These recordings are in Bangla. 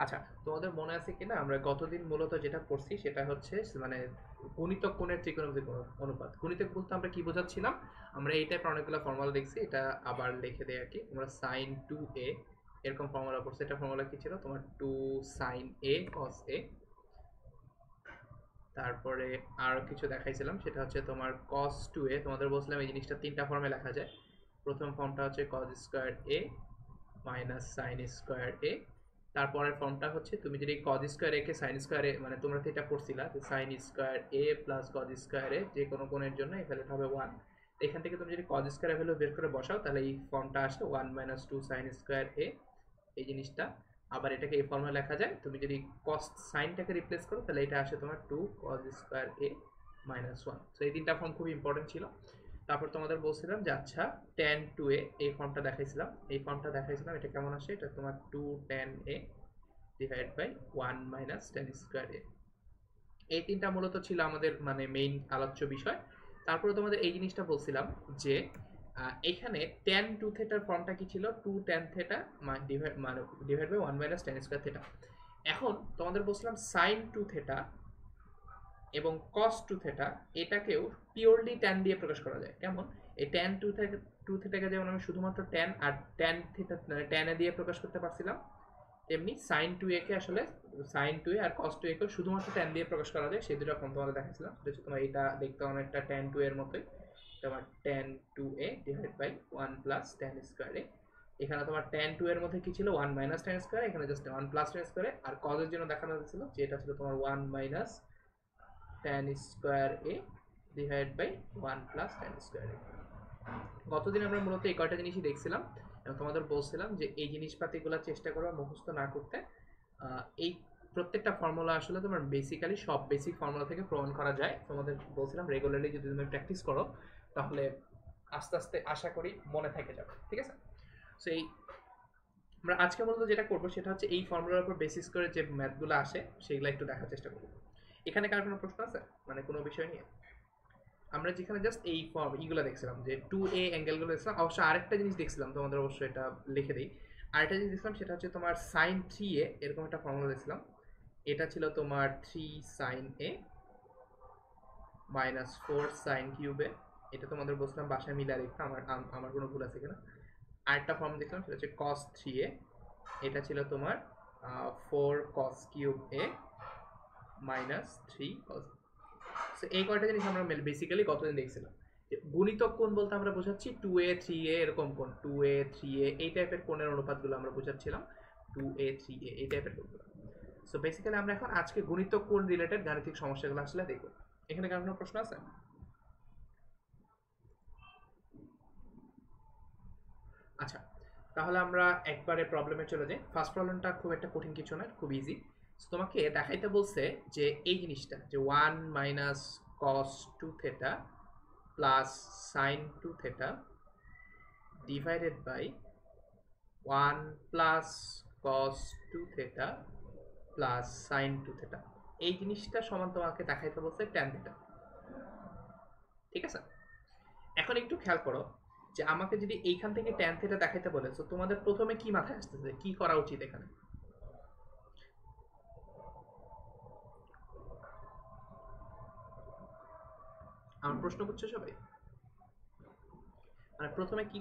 আচ্ছা, তোমাদের মনে আছে কিনা আমরা গতদিন মূলত যেটা করছি সেটা হচ্ছে মানে গুণিতক কোণের ত্রিকোণমিতিক অনুপাত। গুণিতক বলতে আমরা কি বোঝাচ্ছিলাম? আমরা এই টাইপের অনেকগুলো ফর্মুলা দেখছি, এটা আবার লিখে দেই আর কি। আমরা সাইন টু এ এরকম ফর্মুলা করছি। এটা ফর্মুলা কি ছিল তোমার? টু সাইন এ কস এ। তারপরে আরো কিছু দেখাইছিলাম, সেটা হচ্ছে তোমার কস টু এ। তোমাদের বলছিলাম এই জিনিসটা তিনটা ফর্মে লেখা যায়। প্রথম ফর্মটা হচ্ছে কস স্কোয়ার এ মাইনাস সাইন স্কোয়ার এ। তারপরের ফর্মটা হচ্ছে তুমি যদি কজ স্কোয়ার এ কে সাইন স্কোয়ার এ, মানে তোমরা তো এটা পড়ছিলা যে সাইন স্কোয়ার এ প্লাস কজ স্কোয়ার এ যে কোনো কোণের জন্য এই ভ্যালুটা হবে ওয়ান। এখান থেকে তুমি যদি কজ স্কোয়ার ভ্যালু বের করে বসাও তাহলে এই ফর্মটা আসে one minus two sine square A, এই জিনিসটা। আবার এটাকে এই ফর্মে লেখা যায়, তুমি যদি কস সাইনটাকে রিপ্লেস করো তাহলে এটা আসে তোমার টু কজ স্কোয়ার এ মাইনাস ওয়ান। তো এই তিনটা ফর্ম খুব ইম্পর্টেন্ট ছিল। তারপর তোমাদের বলছিলাম যে আচ্ছা ট্যান টু এ, এই ফর্মটা দেখাইছিলাম, এটা কেমন আসে? এটা তোমার two tan A divide by one minus tan square A. এই তিনটা মূলত ছিল আমাদের মানে মেইন আলোচ্য বিষয়। তারপরে তোমাদের এই জিনিসটা বলছিলাম যে এখানে ট্যান টু থেটার ফর্মটা কি ছিল? Two tan theta divide by one minus tan square theta. এখন তোমাদের বলছিলাম সাইন টু থেটা এবং কস টু থেটা এটাকেও পিওরলি ট্যান দিয়ে প্রকাশ করা যায়। কেমন? এই ট্যান টু থেটাকে যেমন আমি শুধুমাত্র ট্যান আর ট্যান থেটা ট্যানে দিয়ে প্রকাশ করতে পারছিলাম, তেমনি সাইন টু এ কে আসলে সাইন টু এ আর কস টু এ কে শুধুমাত্র ট্যান দিয়ে প্রকাশ করা যায়। সেই দুটো ফর্ম তোমাদের দেখাচ্ছিলাম। সেটা হচ্ছে তোমার এটা দেখতে অনেকটা ট্যান টু এর মতোই। তোমার tan two A divide by one plus tan square A. এখানে তোমার ট্যান টু এর মধ্যে কি ছিল? ওয়ান মাইনাস ট্যান স্কোয়ার, এখানে just one plus tan square. আর কজের জন্য দেখানো হয়েছিল যে এটা ছিল তোমার one minus tan square A divide by one plus tan square A. গতদিন আমরা মূলত এই কয়টা জিনিসই দেখছিলাম এবং তোমাদের বলছিলাম যে এই জিনিসপাতিগুলো চেষ্টা করো মুখস্থ না করতে। এই প্রত্যেকটা ফর্মুলা আসলে তোমার বেসিক্যালি সব বেসিক ফর্মুলা থেকে প্রমাণ করা যায়। তোমাদের বলছিলাম রেগুলারলি যদি তুমি প্র্যাকটিস করো তাহলে আস্তে আস্তে আশা করি মনে থেকে যাবে। ঠিক আছে? সো এই আমরা আজকে মূলত যেটা করবো সেটা হচ্ছে এই ফর্মুলার উপর বেসিস করে যে ম্যাথগুলো আসে সেগুলো একটু দেখার চেষ্টা করবো। এখানে কার কোনো প্রশ্ন আছে মানে কোনো বিষয় নিয়ে? আমরা যেখানে জাস্ট এই ফর্ম ইগুলো দেখছিলাম যে টু এ অ্যাঙ্গেলগুলো দেখছিলাম। অবশ্য আরেকটা জিনিস দেখছিলাম, তোমাদের অবশ্যই এটা লিখে দিই। আরেকটা জিনিস দেখছিলাম সেটা হচ্ছে তোমার সাইন থ্রি এ এরকম একটা ফর্মুলা দেখছিলাম। এটা ছিল তোমার থ্রি সাইন এ মাইনাস ফোর সাইন কিউবে। এটা তোমাদের বলছিলাম বাসায় মিলে লিখতে, আমার কোনো ভুল আছে কিনা। আরেকটা ফর্ম দেখলাম সেটা হচ্ছে কস থ্রি এ। এটা ছিল তোমার ফোর কস কিউব এ মাইনাস থ্রি কস। সো এই কয়টা জিনিস আমরা বেসিক্যালি গতদিন দেখছিলাম। গুণিতক কোণ বলতে আমরা বোঝাচ্ছি টু এ থ্রি এ এরকম কোণ, টু এ থ্রি এ এই টাইপের কোণের অনুপাতগুলো আমরা বোঝাচ্ছিলাম। টু এ থ্রি এ এই টাইপের কোণগুলো। সো বেসিক্যালি আমরা এখন আজকে গুণিতক কোণ রিলেটেড গাণিতিক সমস্যাগুলো আসলে দেখব। এখানে কার কোনো প্রশ্ন আছে? আচ্ছা, তাহলে আমরা একবারে প্রবলেমে চলে যাই। ফার্স্ট প্রবলেমটা খুব একটা কঠিন কিছু না, খুব ইজি। তোমাকে দেখাইতে বলছে যে এই জিনিসটা যে one minus cos two theta plus sine two theta divided by one plus cos two theta plus sine two theta, এই জিনিসটা সমান তোমাকে দেখাইতে বলছে ট্যান থেটা। ঠিক আছে? এখন একটু খেয়াল করো যে আমাকে যদি এইখান থেকে ট্যান থেটা দেখাইতে বলে, তো তোমাদের প্রথমে কি মাথায় আসতেছে, কি করা উচিত এখানে? আমার প্রশ্ন করছে সবাই? মানে প্রথমে কি,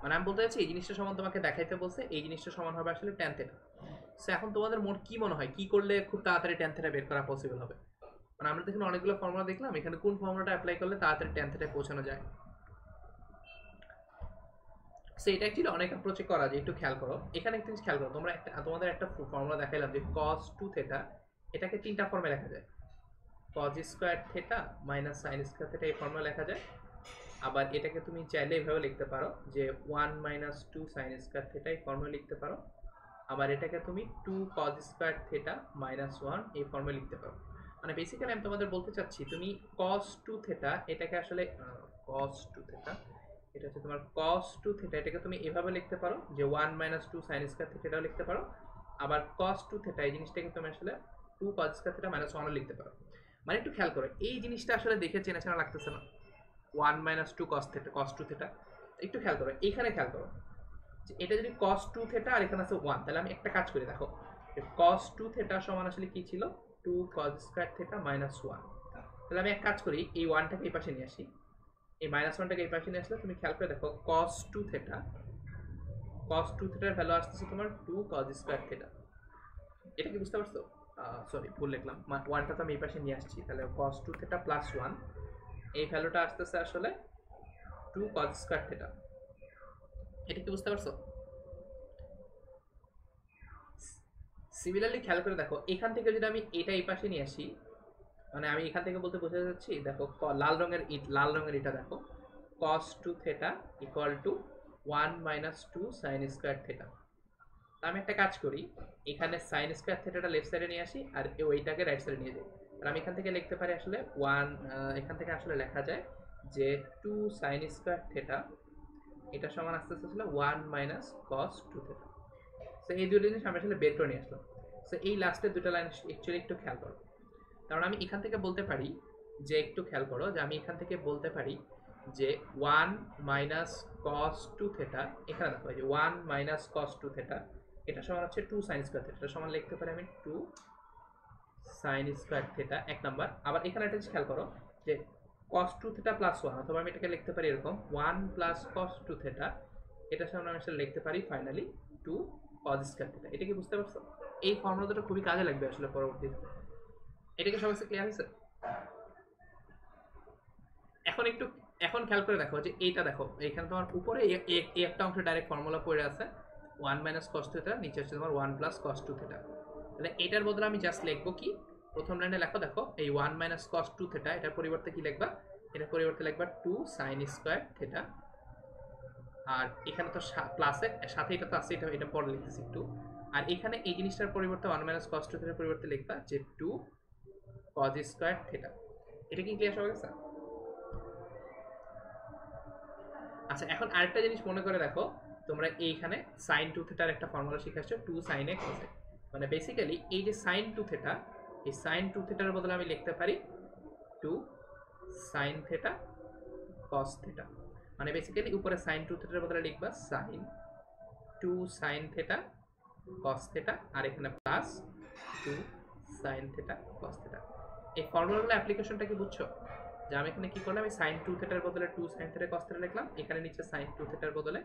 মানে আমি বলতে চাচ্ছি এই জিনিসটা সমান তোমাকে দেখাইতে বলছে, এই জিনিসটা সমান হবে আসলে ট্যান থেটা। সো এখন তোমাদের কি মনে হয় কি করলে খুব তাড়াতাড়ি ট্যান থেটা বের করা পসিবল হবে? মানে আমরা দেখুন অনেকগুলো ফর্মুলা দেখলাম, এখানে কোন ফর্মুলাটা অ্যাপ্লাই করলে তাড়াতাড়ি ট্যান থেটায় পৌঁছানো যায়? সো এটা অ্যাকচুয়ালি অনেক অ্যাপ্রোচে করা যায়। একটু খেয়াল করো, এখানে একটা জিনিস খেয়াল করো, তোমরা তোমাদের একটা ফর্মুলা দেখাইলাম যে cos টু থেটা, এটাকে তিনটা ফর্মে লেখা যায়। cos square theta minus sine square theta এই ফর্মুলা লেখা যায়। আবার এটাকে তুমি চাইলে এভাবে লিখতে পারো যে one minus two sine square theta এই ফর্মুলা লিখতে পারো। আবার এটাকে তুমি two cos square theta minus one এই ফর্মে লিখতে পারো। মানে বেসিক্যালি আমি তোমাদের বলতে চাচ্ছি তুমি কস টু থেটা এটাকে আসলে কস টু থেটা, এটা হচ্ছে তোমার কস টু থেটা, এটাকে তুমি এভাবে লিখতে পারো যে one minus two sine square theta এটাও লিখতে পারো। আবার কস টু থেটা এই জিনিসটাকে তুমি আসলে two cos square theta minus ওয়ানও লিখতে পারো। মানে একটু খেয়াল করো এই জিনিসটা আসলে দেখে চেনা চেনা লাগতেছে না? One minus two cos theta, cos two theta. একটু খেয়াল করো এইখানে, খেয়াল করো এটা যদি cos 2 থেটা আর এখানে আছে 1, তাহলে আমি একটা কাজ করি দেখো, cos 2 থিটা সমান আসলে কি ছিল 2 cos স্কয়ার থিটা মাইনাস 1। তাহলে আমি এক কাজ করি, এই 1টাকে এই পাশে নিয়ে আসি, এই মাইনাস 1টাকে এই পাশে নিয়ে আসলে তুমি খেয়াল করে দেখো cos 2 থিটা, cos 2 থিটার ভ্যালু আসতেছে তোমার 2 cos স্কয়ার থিটা। এটা কি বুঝতে পারছো? সরি ভুল লিখলাম, 1টা তো আমি এই পাশে নিয়ে আসছি, তাহলে cos 2 থিটা প্লাস 1 এই ভ্যালুটা আসতেছে আসলে 2 cos স্কয়ার থিটা। এটা কি বুঝতে পারছো? সিমিলারলি খেয়াল করে দেখো, এখান থেকে যদি আমি এটা এই পাশে নিয়ে আসি, মানে আমি এখান থেকে বলতে বোঝা যাচ্ছি, দেখো লাল রঙের এটা দেখো cos 2 theta equal to 1 minus 2 sin square theta. আমি একটা কাজ করি, এখানে sin স্কয়ার থিটাটা লেফট সাইডে নিয়ে আসি আর ওইটাকে রাইট সাইডে নিয়ে যাই। আর আমি এখান থেকে লিখতে পারি আসলে 1, এখান থেকে আসলে লেখা যায় যে 2 sin স্কয়ার থিটা এটা সমান আসতেছে আসলে 1 মাইনাস cos 2 থিটা। সো এই দুটো জিনিস আমি আসলে বের করে নিয়ে আসলাম। সো এই লাস্টের দুটো লাইন অ্যাকচুয়ালি একটু খেয়াল করো, কারণ আমি এখান থেকে বলতে পারি যে, একটু খেয়াল করো যে আমি এখান থেকে বলতে পারি যে 1 মাইনাস cos 2 থিটা, এখানে দেখো এই যে 1 মাইনাস cos 2 থিটা এটা সমান হচ্ছে 2 sin স্কয়ার থিটা, এটা সমান লিখতে পারি আমি 2 sin স্কয়ার থিটা এক নাম্বার। আবার এখানে একটা জিনিস খেয়াল করো যে cos 2 থিটা প্লাস 1, অথবা আমি এটাকে লিখতে পারি এরকম 1 প্লাস cos 2 থিটা এটা সমান আমি আসলে লিখতে পারি ফাইনালি 2 cos স্কয়ার থিটা। এটা কি বুঝতে পারছো? এই ফর্মুলা দুটো খুবই কাজে লাগবে আসলে পরবর্তীতে। এটা কি সবার ক্লিয়ার হয়েছে? এখন খেয়াল করে দেখো যে এইটা দেখো, এখানে তোমার উপরে একটা অংশ ডাইরেক্ট ফর্মুলা পড়ে আছে 1 মাইনাস cos থিটা, নিচে হচ্ছে তোমার 1 প্লাস cos 2 থিটা। তাহলে এটার বদলে আমি জাস্ট লিখবো কি, প্রথম লাইনে লেখো দেখো এই 1 মাইনাস cos 2 থিটা এটার পরিবর্তে কি লিখবা, এটার পরিবর্তে লিখবা 2 sin স্কয়ার থিটা। আর এখানে তো প্লাসে সাথে এটা তো আছে, এটা পরে লিখতেছি 2। আর এখানে এই জিনিসটার পরিবর্তে 1 মাইনাস cos 2 থিটার পরিবর্তে লিখবা যে 2 cos স্কয়ার থিটা। এটা কি ক্লিয়ার হয়ে গেছে? আচ্ছা, এখন আরেকটা জিনিস মনে করে দেখো, তোমরা এইখানে sin 2 থিটার একটা ফর্মুলা শিখেছো 2 sin x cos x, মানে বেসিক্যালি এই যে sin 2 থিটা, এই sin 2 থিটার বদলে আমি লিখতে পারি 2 sin থিটা cos থিটা। মানে বেসিক্যালি উপরে sin 2 থিটার বদলে লিখবা sin 2 sin theta cos theta, আর এখানে plus 2 sin theta cos theta. এই ফর্মুলাগুলো অ্যাপ্লিকেশনটা কি বুঝছো? যে আমি এখানে কি করলাম, আমি sin 2 থিটার বদলে 2 sin থিটা cos থিটা লিখলাম, এখানে নিচে sin 2 থিটার বদলে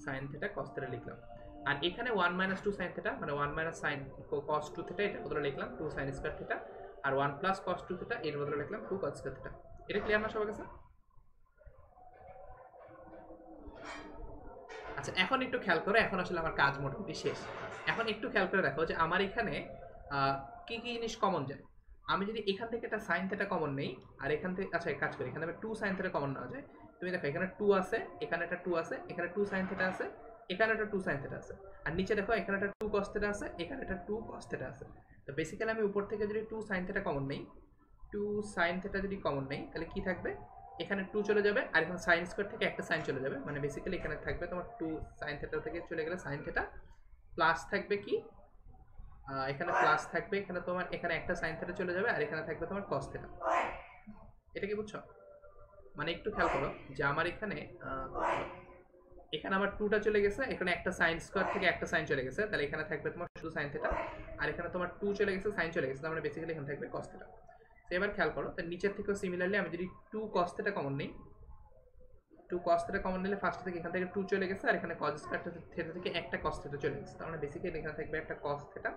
sin থিটা cos থিটা লিখলাম, আর এখানে 1 মাইনাস 2 sin থিটা মানে 1 মাইনাস sin cos 2 থিটা এটার বদলে লিখলাম 2 sin স্কয়ার থিটা, আর 1 প্লাস cos 2 থিটা এর বদলে লিখলাম 2 cos স্কয়ার থিটা। এটা ক্লিয়ার না সবার কাছে? আচ্ছা, এখন একটু খেয়াল করো, এখন আসলে আমার কাজ মোটামুটি শেষ। এখন একটু খেয়াল করে দেখো যে আমার এখানে কি কি জিনিস কমন যায়। আমি যদি এখান থেকে একটা সাইন থিটা কমন নেই, আর এখান থেকে, আচ্ছা এক কাজ করি, এখানে 2 সাইন থিটা কমন নেওয়া যায়। তুমি দেখো এখানে 2 আছে, এখানে একটা 2 আছে, এখানে 2 সাইন থিটা আছে, এখানে একটা 2 সাইন থিটা আছে, আর নিচে দেখো এখানে একটা 2 cos থিটা আছে, এখানে একটা 2 cos থিটা আছে। তো বেসিক্যালি আমি উপর থেকে যদি 2 সাইন থিটা কমন নেই, 2 সাইন থিটা যদি কমন নেই, তাহলে কি থাকবে, এখানে 2 চলে যাবে, আর এখানে সাইন স্কয়ার থেকে একটা সাইন চলে যাবে, মানে বেসিক্যালি এখানে থাকবে তোমার 2 সাইন থিটা থেকে চলে গেলে সাইন থিটা, প্লাস থাকবে কি, এখানে প্লাস থাকবে, এখানে তোমার এখানে একটা সাইন থিটা চলে যাবে, আর এখানে থাকবে তোমার cos থিটা। এটা কি বুঝছো? মানে একটু খেয়াল করো যে আমার এখানে এখানে আমার 2টা চলে গেছে, এখানে একটা সাইন স্কয়ার থেকে একটা সাইন চলে গেছে, তাহলে এখানে থাকবে তোমার শুধু সাইন থিটা, আর এখানে তোমার 2 চলে গেছে, সাইন চলে গেছে, তার মানে বেসিক্যালি এখানে থাকবে cos থিটা। তো এবার খেয়াল করো, তার নিচের থেকেও সিমিলারলি আমি যদি 2 cos থিটা কমন নেই, 2 cos থিটা কমন নিলে ফার্স্ট থেকে এখান থেকে 2 চলে গেছে, আর এখানে cos স্কয়ার থিটা থেকে একটা cos থিটা চলে গেছে, তার মানে বেসিক্যালি এখানে থাকবে একটা cos থিটা,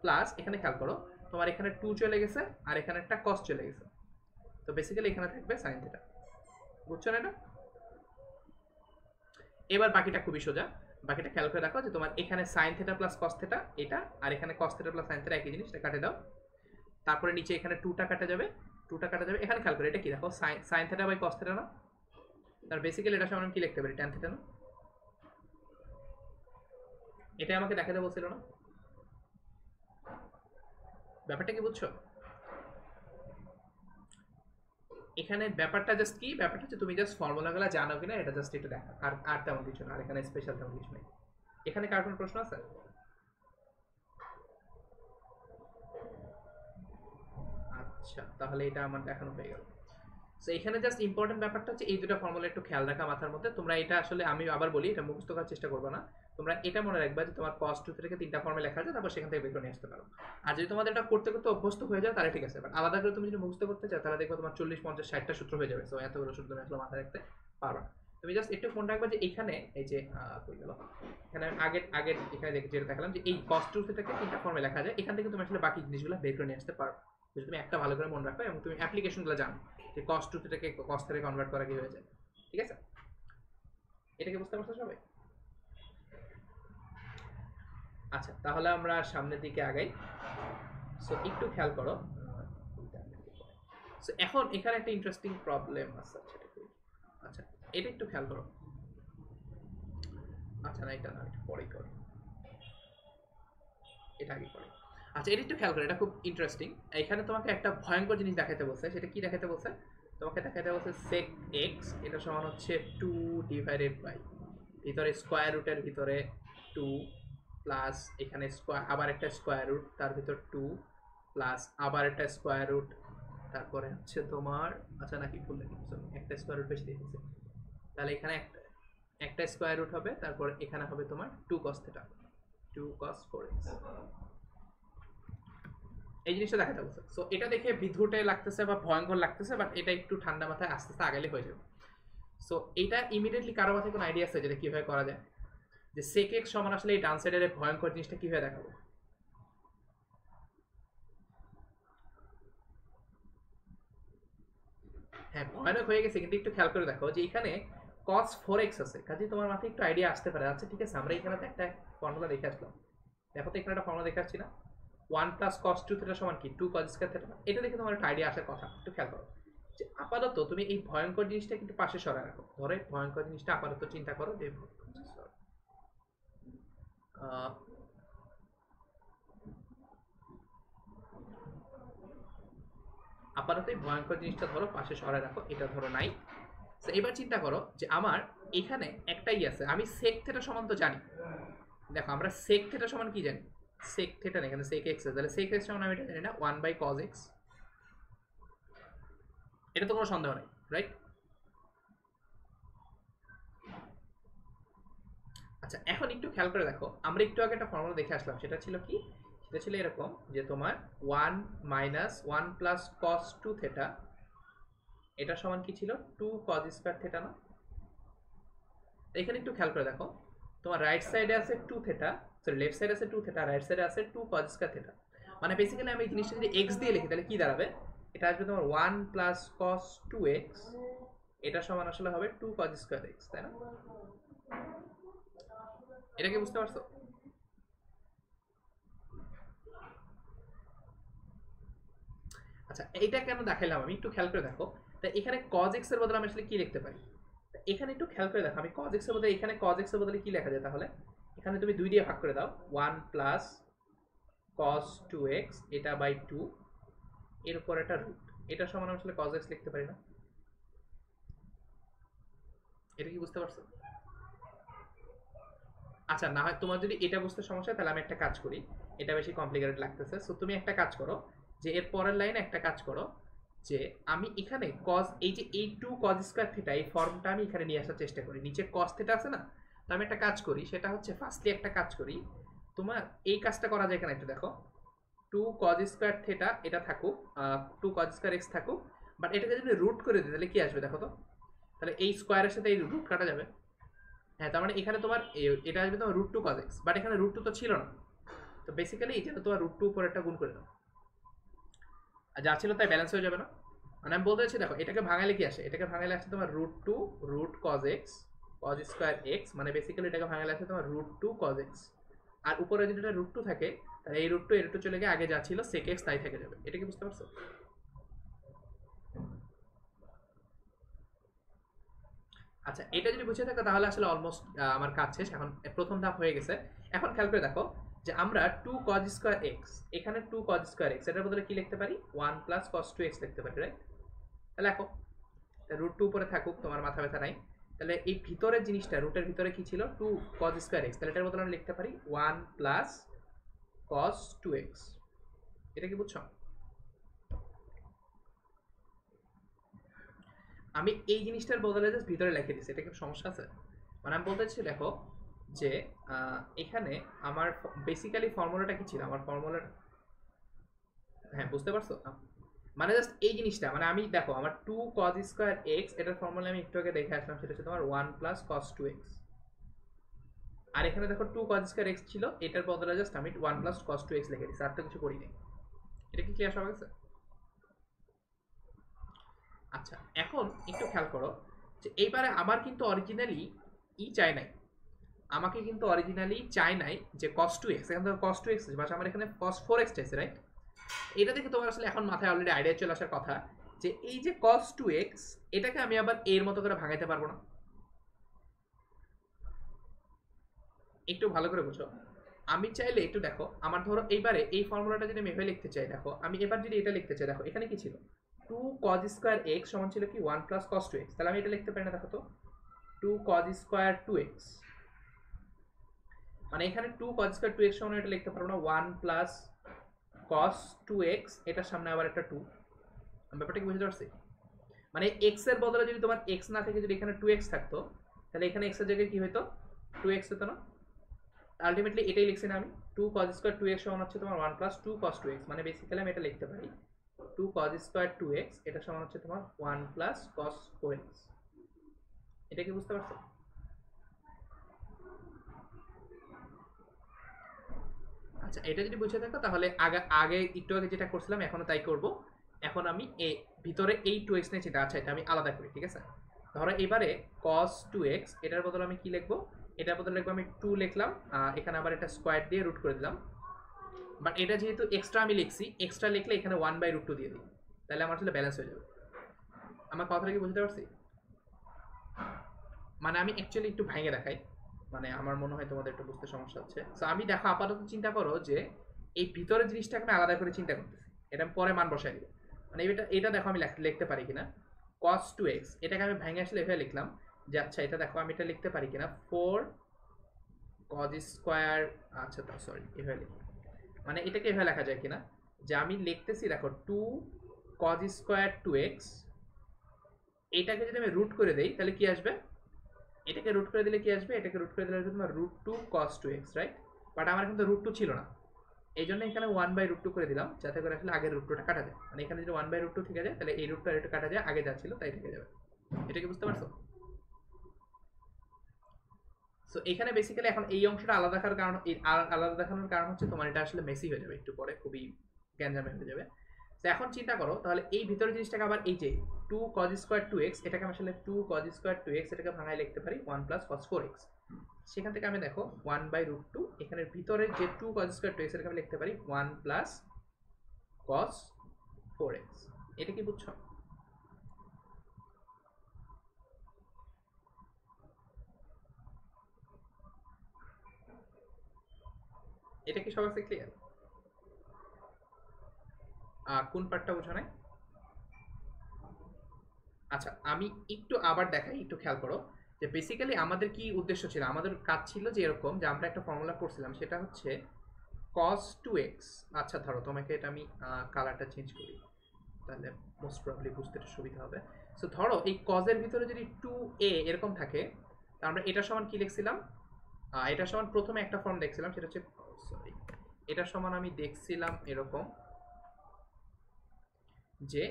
প্লাস এখানে খেয়াল করো তোমার এখানে 2 চলে গেছে, আর এখানে একটা cos চলে গেছে, তো বেসিক্যালি এখানে থাকবে sin থিটা। বুঝছো না এটা? এবার বাকিটা খুবই সোজা, বাকিটা খেয়াল করে দেখো যে তোমার এখানে sin theta plus cos theta এটা, আর এখানে cos theta plus sin theta একই জিনিস, এটা কাটে দাও। তারপরে নিচে এখানে 2টা কাটা যাবে, 2টা কাটা যাবে, এখানে খেয়াল করো এটা কি, দেখো sin theta by cos theta না, তার বেসিক্যালি এটা সমান কি লিখতে পারি, tan থিটা না? এটা আমাকে দেখাতে বলছিল না? ব্যাপারটা কি বুঝছো? এখানে ব্যাপারটা জাস্ট কি, ব্যাপারটা হচ্ছে তুমি জাস্ট ফর্মুলাগুলো জানো কিনা এটা জাস্ট একটু দেখা, আর আর তেমন কিছু না, আর এখানে স্পেশাল তেমন কিছু নেই। এখানে কার কোনো প্রশ্ন আছে? আচ্ছা, তাহলে এটা আমার দেখানো হয়ে গেল। সো এখানে জাস্ট ইম্পর্টেন্ট ব্যাপারটা হচ্ছে এই দুটো ফর্মুলা একটু খেয়াল রাখা মাথার মধ্যে। তোমরা এটা আসলে আমি আবার বলি, এটা মুখস্থ করার চেষ্টা করবে না। তোমরা এটা মনে রাখবা যে তোমার cos 2 থেকে তিনটা ফর্মে লেখা আছে, তারপর সেখান থেকে বের করে নিয়ে আসতে পারো। আর যদি তোমাদের এটা করতে করতে অভ্যস্ত হয়ে যায় তাহলে ঠিক আছে, বাট আলাদা করে তুমি যদি মুখস্থ করতে চাও তাহলে দেখবে তোমার 40 50 60টা সূত্র হয়ে যাবে। সো এতগুলো সূত্র তুমি আসলে মাথায় রাখতে পারবে না। তুমি জাস্ট একটু মনে রাখবা যে এখানে এই যে কই গেল, এখানে আগের আগের এখানে যেটা দেখালাম যে এই cos 2 থেকে তিনটা ফর্মে লেখা যায়, এখান থেকে তুমি আসলে বাকি জিনিসগুলো বের করে নিয়ে আসতে পারো যদি তুমি একটা ভালো করে মনে রাখো এবং তুমি অ্যাপ্লিকেশনগুলো জানো যে cos 2 থেকে cos 3 কনভার্ট করা কি হয়ে যায়। ঠিক আছে, এটা কি বুঝতে পারছো সবাই? আচ্ছা, তাহলে আমরা সামনের দিকে আগাই। সো একটু খেয়াল করো। সো এখন এখানে একটা ইন্টারেস্টিং প্রবলেম আছে, সেটা কি? আচ্ছা, এটা একটু খেয়াল করো। আচ্ছা না, এটা না, এটা পরেই করো, এটা আগে করো। আচ্ছা, এটা একটু খেয়াল করো, এটা খুব ইন্টারেস্টিং। এখানে তোমাকে একটা ভয়ঙ্কর জিনিস দেখাতে বলছে। সেটা কি দেখাতে বলছে? তোমাকে দেখাতে বলছে sec x এটা সমান হচ্ছে 2 ডিভাইডেড বাই ভিতরে স্কোয়ার রুটের ভিতরে 2 প্লাস এখানে স্কোয়ার আবার একটা স্কোয়ার রুট তার ভিতর 2 প্লাস আবার একটা স্কোয়ার রুট, তারপরে হচ্ছে তোমার আচ্ছা নাকি ভুল লিখেছি, একটা স্কোয়ার রুট বেশি দিয়েছে। তাহলে এখানে একটা একটা স্কোয়ার রুট হবে, তারপর এখানে হবে তোমার 2 cos থিটা 2 cos 4x। এই জিনিসটা দেখাতে বলছে। সো এটা দেখে বিধুটে লাগতেছে বা ভয়ঙ্কর লাগতেছে, বাট এটা একটু ঠান্ডা মাথায় আস্তে আস্তে আগালে হয়ে যাবে। সো এটা ইমিডিয়েটলি কারো মাথায় কোনো আইডিয়া আছে যেটা কিভাবে করা যায়? যে sec x সমান আসলে এই ডান সাইডের ভয়ঙ্কর জিনিসটা কিভাবে দেখাবো? হ্যাঁ, ভয়ানক হয়ে গেছে, কিন্তু একটু খেয়াল করে দেখো যে এখানে cos 4x আছে, কাজে তোমার মাথায় একটু আইডিয়া আসতে পারে। আচ্ছা ঠিক আছে, আমরা এখানে একটা ফর্মুলা দেখে আসলাম। দেখো তো এখানে একটা ফর্মুলা দেখে আসছি না, 1 প্লাস cos 2 থিটা সমান কি 2 cos স্কয়ার থিটা। এটা দেখে তোমার একটা আইডিয়া আসার কথা। একটু খেয়াল করো যে আপাতত তুমি এই ভয়ঙ্কর জিনিসটা কিন্তু পাশে সরায় রাখো। ধরে ভয়ঙ্কর জিনিসটা আপাতত চিন্তা করো যে আপাতত এই ভয়ঙ্কর জিনিসটা ধরো পাশে সরায় রাখো, এটা ধরো নাই। তো এবার চিন্তা করো যে আমার এখানে একটাই আছে, আমি sec থিটা সমান তো জানি। দেখো আমরা sec থিটা সমান কি জানি? sec থিটা না, এখানে sec x আছে, তাহলে sec x সমান আমি এটা জানি না 1 বাই cos x। এটা তো কোনো সন্দেহ নেই, রাইট? আচ্ছা, এখন একটু খেয়াল করে দেখো, আমরা একটু আগে একটা ফর্মুলা দেখে আসলাম, সেটা ছিল কি? সেটা ছিল এরকম যে তোমার 1 মাইনাস 1 প্লাস cos 2 থিটা এটা সমান কি ছিল 2 cos স্কয়ার থিটা না? এখানে একটু খেয়াল করে দেখো, তোমার রাইট সাইডে আছে 2 থিটা, সরি লেফট সাইডে আছে 2 থিটা, রাইট সাইডে আছে 2 cos স্কয়ার থিটা। মানে বেসিক্যালি আমি এই জিনিসটা যদি x দিয়ে লিখি তাহলে কি দাঁড়াবে? এটা আসবে তোমার 1 প্লাস cos 2x, এটা সমান আসলে হবে 2 cos স্কয়ার x, তাই না? এটা কি বুঝতে পারছো? আচ্ছা, এইটা কেন দেখাইলাম আমি, একটু খেয়াল করে দেখো। তাই এখানে cos x এর বদলে আমি আসলে কি লিখতে পারি? এখানে একটু খেয়াল করে দেখো, আমি cos x এর বদলে এখানে cos x এর বদলে কি লেখা যায় তাহলে? এখানে তুমি 2 দিয়ে ভাগ করে দাও, 1 প্লাস cos 2x এটা বাই 2 এর উপর একটা রুট, এটা সমান আসলে cos x লিখতে পারি না? এটা কি বুঝতে পারছো? আচ্ছা, না হয় তোমার যদি এটা বুঝতে সমস্যা হয় তাহলে আমি একটা কাজ করি, এটা বেশি কমপ্লিকেটেড লাগতেছে। সো তুমি একটা কাজ করো যে এর পরের লাইনে একটা কাজ করো যে আমি এখানে cos এই যে এই 2 cos স্কয়ার থিটা এই ফর্মটা আমি এখানে নিয়ে আসার চেষ্টা করি। নিচে cos থিটা আছে না, তো আমি একটা কাজ করি, সেটা হচ্ছে ফার্স্টলি একটা কাজ করি, তোমার এই কাজটা করা যায় কিনা একটু দেখো। 2 cos স্কয়ার থিটা এটা থাকুক, 2 cos স্কয়ার x থাকুক, বাট এটাকে যদি রুট করে দিই তাহলে কি আসবে দেখো তো? তাহলে এই স্কয়ারের সাথে এই রুট কাটা যাবে। হ্যাঁ, তার মানে এখানে তোমার এটা আসবে তোমার root two cos x, but এখানে রুট টু তো ছিল না। তো বেসিক্যালি এটা তোমার রুট টু উপর একটা গুণ করে দাও, আর যা ছিল তাই ব্যালেন্স হয়ে যাবে না? মানে আমি বলতে চাচ্ছি দেখো, এটাকে ভাঙালে কি আসে? এটাকে ভাঙালে আসে তোমার root two root cos x cos square x, মানে বেসিক্যালি এটাকে ভাঙালে আসে তোমার রুট টু cos x। আর উপরে যদি এটা রুট টু থাকে তাহলে এই রুট টু এর টু চলে গিয়ে আগে যা ছিল sec x তাই থেকে যাবে। এটা কি বুঝতে পারছো? আচ্ছা, এটা যদি বুঝে থাকো তাহলে আসলে অলমোস্ট আমার কাজ শেষ। এখন প্রথম ধাপ হয়ে গেছে। এখন খেয়াল করে দেখো যে আমরা 2 cos স্কয়ার x, এখানে 2 cos স্কয়ার x এটার বদলে কি লিখতে পারি? 1 প্লাস cos 2x লিখতে পারি, রাইট? তাহলে দেখো রুট টু উপরে থাকুক, তোমার মাথা ব্যথা নাই। তাহলে এই ভিতরের জিনিসটা, রুটের ভিতরে কি ছিল 2 cos স্কয়ার x, তাহলে এটার বদলে আমরা লিখতে পারি 1 প্লাস cos 2x। এটা কি বুঝছো? আমি এই জিনিসটার বদলে জাস্ট ভিতরে লিখে দিচ্ছি, এটা কি সমস্যা আছে? মানে আমি বলতে চাচ্ছি দেখো যে এখানে আমার বেসিক্যালি ফর্মুলাটা কি ছিল, আমার ফর্মুলা, হ্যাঁ বুঝতে পারছো? মানে জাস্ট এই জিনিসটা, মানে আমি দেখো আমার 2 cos স্কয়ার x এটার ফর্মুলা আমি একটু আগে দেখে আসলাম, সেটা হচ্ছে তোমার 1 প্লাস cos 2x। আর এখানে দেখো 2 cos স্কয়ার x ছিল, এটার বদলে জাস্ট আমি 1 প্লাস cos 2x লিখে দিচ্ছি, আর তো কিছু করি নাই। এটা কি ক্লিয়ার সবার কাছে? আচ্ছা এখন একটু খেয়াল করো যে এইবারে আমার কিন্তু অরিজিনালি চাই নাই, আমাকে কিন্তু অরিজিনালি চাই নাই যে cos 2x, এখান থেকে cos 2x বাট আমার এখানে cos 4x চাইছে, রাইট? এটা দেখে তোমার আসলে এখন মাথায় অলরেডি আইডিয়া চলে আসার কথা যে এই যে cos 2x এটাকে আমি আবার এর মতো করে ভাঙাইতে পারবো না। একটু ভালো করে বুঝো, আমি চাইলে একটু দেখো, আমার ধরো এইবারে এই ফর্মুলাটা যদি আমি এভাবে লিখতে চাই, দেখো আমি এবার যদি এটা লিখতে চাই, দেখো এখানে কি ছিল 2 cos স্কয়ার x সমান ছিল কি 1 প্লাস cos 2x, তাহলে আমি এটা লিখতে পারি না, দেখো তো 2 cos স্কয়ার 2x, মানে এখানে 2 cos স্কয়ার 2x সমান এটা লিখতে পারবো না 1 প্লাস cos 2x, এটার সামনে আবার একটা 2। আমি ব্যাপারটা কি বুঝতে পারছি? মানে x এর বদলে যদি তোমার x না থেকে যদি এখানে 2x থাকতো, তাহলে এখানে x এর জায়গায় কি হতো 2x হতো না? আলটিমেটলি এটাই লিখছি না আমি, 2 cos স্কয়ার 2x সমান হচ্ছে তোমার 1 প্লাস 2 cos 2x, মানে বেসিক্যালি আমি এটা লিখতে পারি 2 cos স্কয়ার 2x এটা সমান হচ্ছে তোমার 1 প্লাস cos 4x। এটা কি বুঝতে পারছো? আচ্ছা এটা যদি বুঝে থাকো তাহলে আগে আগে একটু আগে যেটা করছিলাম এখনো তাই করব। এখন আমি ভিতরে এই 2x নিয়ে চিন্তা, আচ্ছা এটা আমি আলাদা করি, ঠিক আছে? ধরো এবারে cos 2x এটার বদলে আমি কি লিখবো, এটার বদলে লিখবো আমি 2 লিখলাম, এখানে আবার এটা স্কয়ার দিয়ে রুট করে দিলাম, বাট এটা যেহেতু এক্সট্রা আমি লিখছি, এক্সট্রা লিখলে এখানে 1/√2 দিয়ে দিই, তাহলে আমার আসলে ব্যালেন্স হয়ে যাবে। আমার কথাটা কি বুঝতে পারছি? মানে আমি অ্যাকচুয়ালি একটু ভেঙে দেখাই, মানে আমার মনে হয় তোমাদের একটু বুঝতে সমস্যা হচ্ছে। সো আমি দেখো আপাতত চিন্তা করো যে এই ভিতরের জিনিসটাকে আমি আলাদা করে চিন্তা করতেছি, এটা আমি পরে মান বসাই দিব। মানে এটা দেখো আমি লিখতে পারি কিনা cos 2x, এটাকে আমি ভেঙে আসলে এভাবে লিখলাম যে আচ্ছা এটা দেখো আমি এটা লিখতে পারি কিনা 4 cos স্কয়ার, আচ্ছা তা সরি এভাবে লিখি, মানে এটাকে এভাবে লেখা যায় কিনা যে আমি লিখতেছি দেখো 2 cos স্কয়ার 2x, এটাকে যদি আমি রুট করে দেই তাহলে কি আসবে, এটাকে রুট করে দিলে কি আসবে, এটাকে রুট করে দিলে আসবে তোমার √2 cos 2x, রাইট? বাট আমার কিন্তু √2 ছিল না, এই জন্য এখানে 1/√2 করে দিলাম যাতে করে আসলে আগের √2টা কাটা যায়, মানে এখানে যদি 1/√2 থেকে যায় তাহলে এই √2 একটু কাটা যায়, আগে যা ছিল তাই থেকে যাবে। এটা কি বুঝতে পারছো? সো এখানে বেসিক্যালি এখন এই অংশটা আলাদা দেখার কারণ, আলাদা দেখানোর কারণ হচ্ছে তোমার এটা আসলে মেসি হয়ে যাবে, একটু পরে খুবই গ্যাঞ্জামে হয়ে যাবে। তো এখন চিন্তা করো তাহলে এই ভিতরের জিনিসটাকে আবার এই যে 2 cos স্কয়ার 2x এটাকে আমি আসলে 2 cos স্কয়ার 2x এটাকে ভাঙায় লিখতে পারি 1 প্লাস cos 4x, সেখান থেকে আমি দেখো 1/√2 এখানে ভিতরে যে 2 cos স্কয়ার 2x এটাকে আমি লিখতে পারি 1 প্লাস cos 4x। এটা কি বুঝছো? এটা কি সবার কাছে ক্লিয়ার? কোন পার্টটা বোঝা নাই? আচ্ছা আমি একটু আবার দেখাই, একটু খেয়াল করো যে বেসিক্যালি আমাদের কি উদ্দেশ্য ছিল, আমাদের কাজ ছিল যে এরকম যে আমরা একটা ফর্মুলা করছিলাম, সেটা হচ্ছে cos 2x। আচ্ছা ধরো তোমাকে এটা আমি কালারটা চেঞ্জ করি, তাহলে মোস্ট প্রবলি বুঝতে একটু সুবিধা হবে। সো ধরো এই cos এর ভিতরে যদি 2a এরকম থাকে, তা আমরা এটা সমান কি লিখছিলাম, এটা সমান প্রথমে একটা ফর্ম দেখছিলাম সেটা হচ্ছে, সরি এটা সমান আমি দেখছিলাম এরকম যে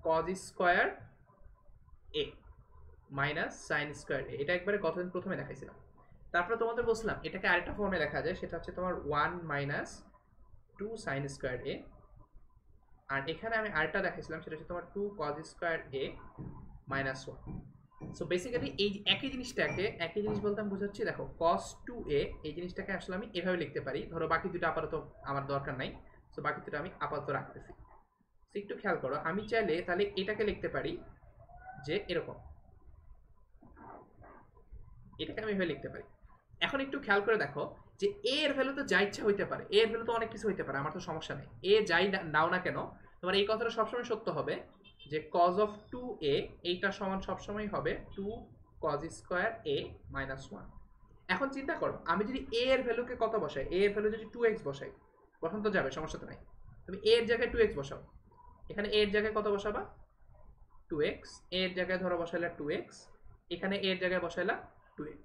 cos square a minus sine square a, এটা একবারে কতদিন প্রথমে দেখাইছিলাম। তারপরে তোমাদের বলছিলাম এটাকে আরেকটা ফর্মে লেখা যায়, সেটা হচ্ছে তোমার 1 মাইনাস 2 সাইন স্কয়ার a, আর এখানে আমি আরেকটা দেখাইছিলাম সেটা হচ্ছে তোমার 2 cos square a minus 1। So basically এই একই জিনিসটাকে, একই জিনিস বলতে আমি বুঝাচ্ছি দেখো cos 2a এই জিনিসটাকে আসলে আমি এভাবে লিখতে পারি, ধরো বাকি দুটো আপাতত আমার দরকার নাই, সো বাকি দুটো আমি আপাতত রাখতেছি। সো একটু খেয়াল করো, আমি চাইলে তাহলে এটাকে লিখতে পারি যে এরকম, এটাকে আমি এভাবে লিখতে পারি। এখন একটু খেয়াল করে দেখো যে এ এর ভ্যালু তো যা ইচ্ছা হইতে পারে, এ এর ভ্যালু তো অনেক কিছু হইতে পারে, আমার তো সমস্যা নেই, এ যাই নাও না কেন তোমার এই কথাটা সবসময় সত্য হবে যে cos of 2a এইটা সমান সবসময় হবে 2 cos স্কয়ার a মাইনাস 1। এখন চিন্তা করো আমি যদি a এর ভ্যালুকে কত বসাই, a এর ভ্যালু যদি 2x বসাই, বসান তো যাবে, সমস্যা তো নাই। তুমি a এর জায়গায় 2x বসাও, এখানে a এর জায়গায় কত বসাবা, 2x, এর জায়গায় ধরো বসাইলা 2x, এখানে এর জায়গায় বসাইলা 2x,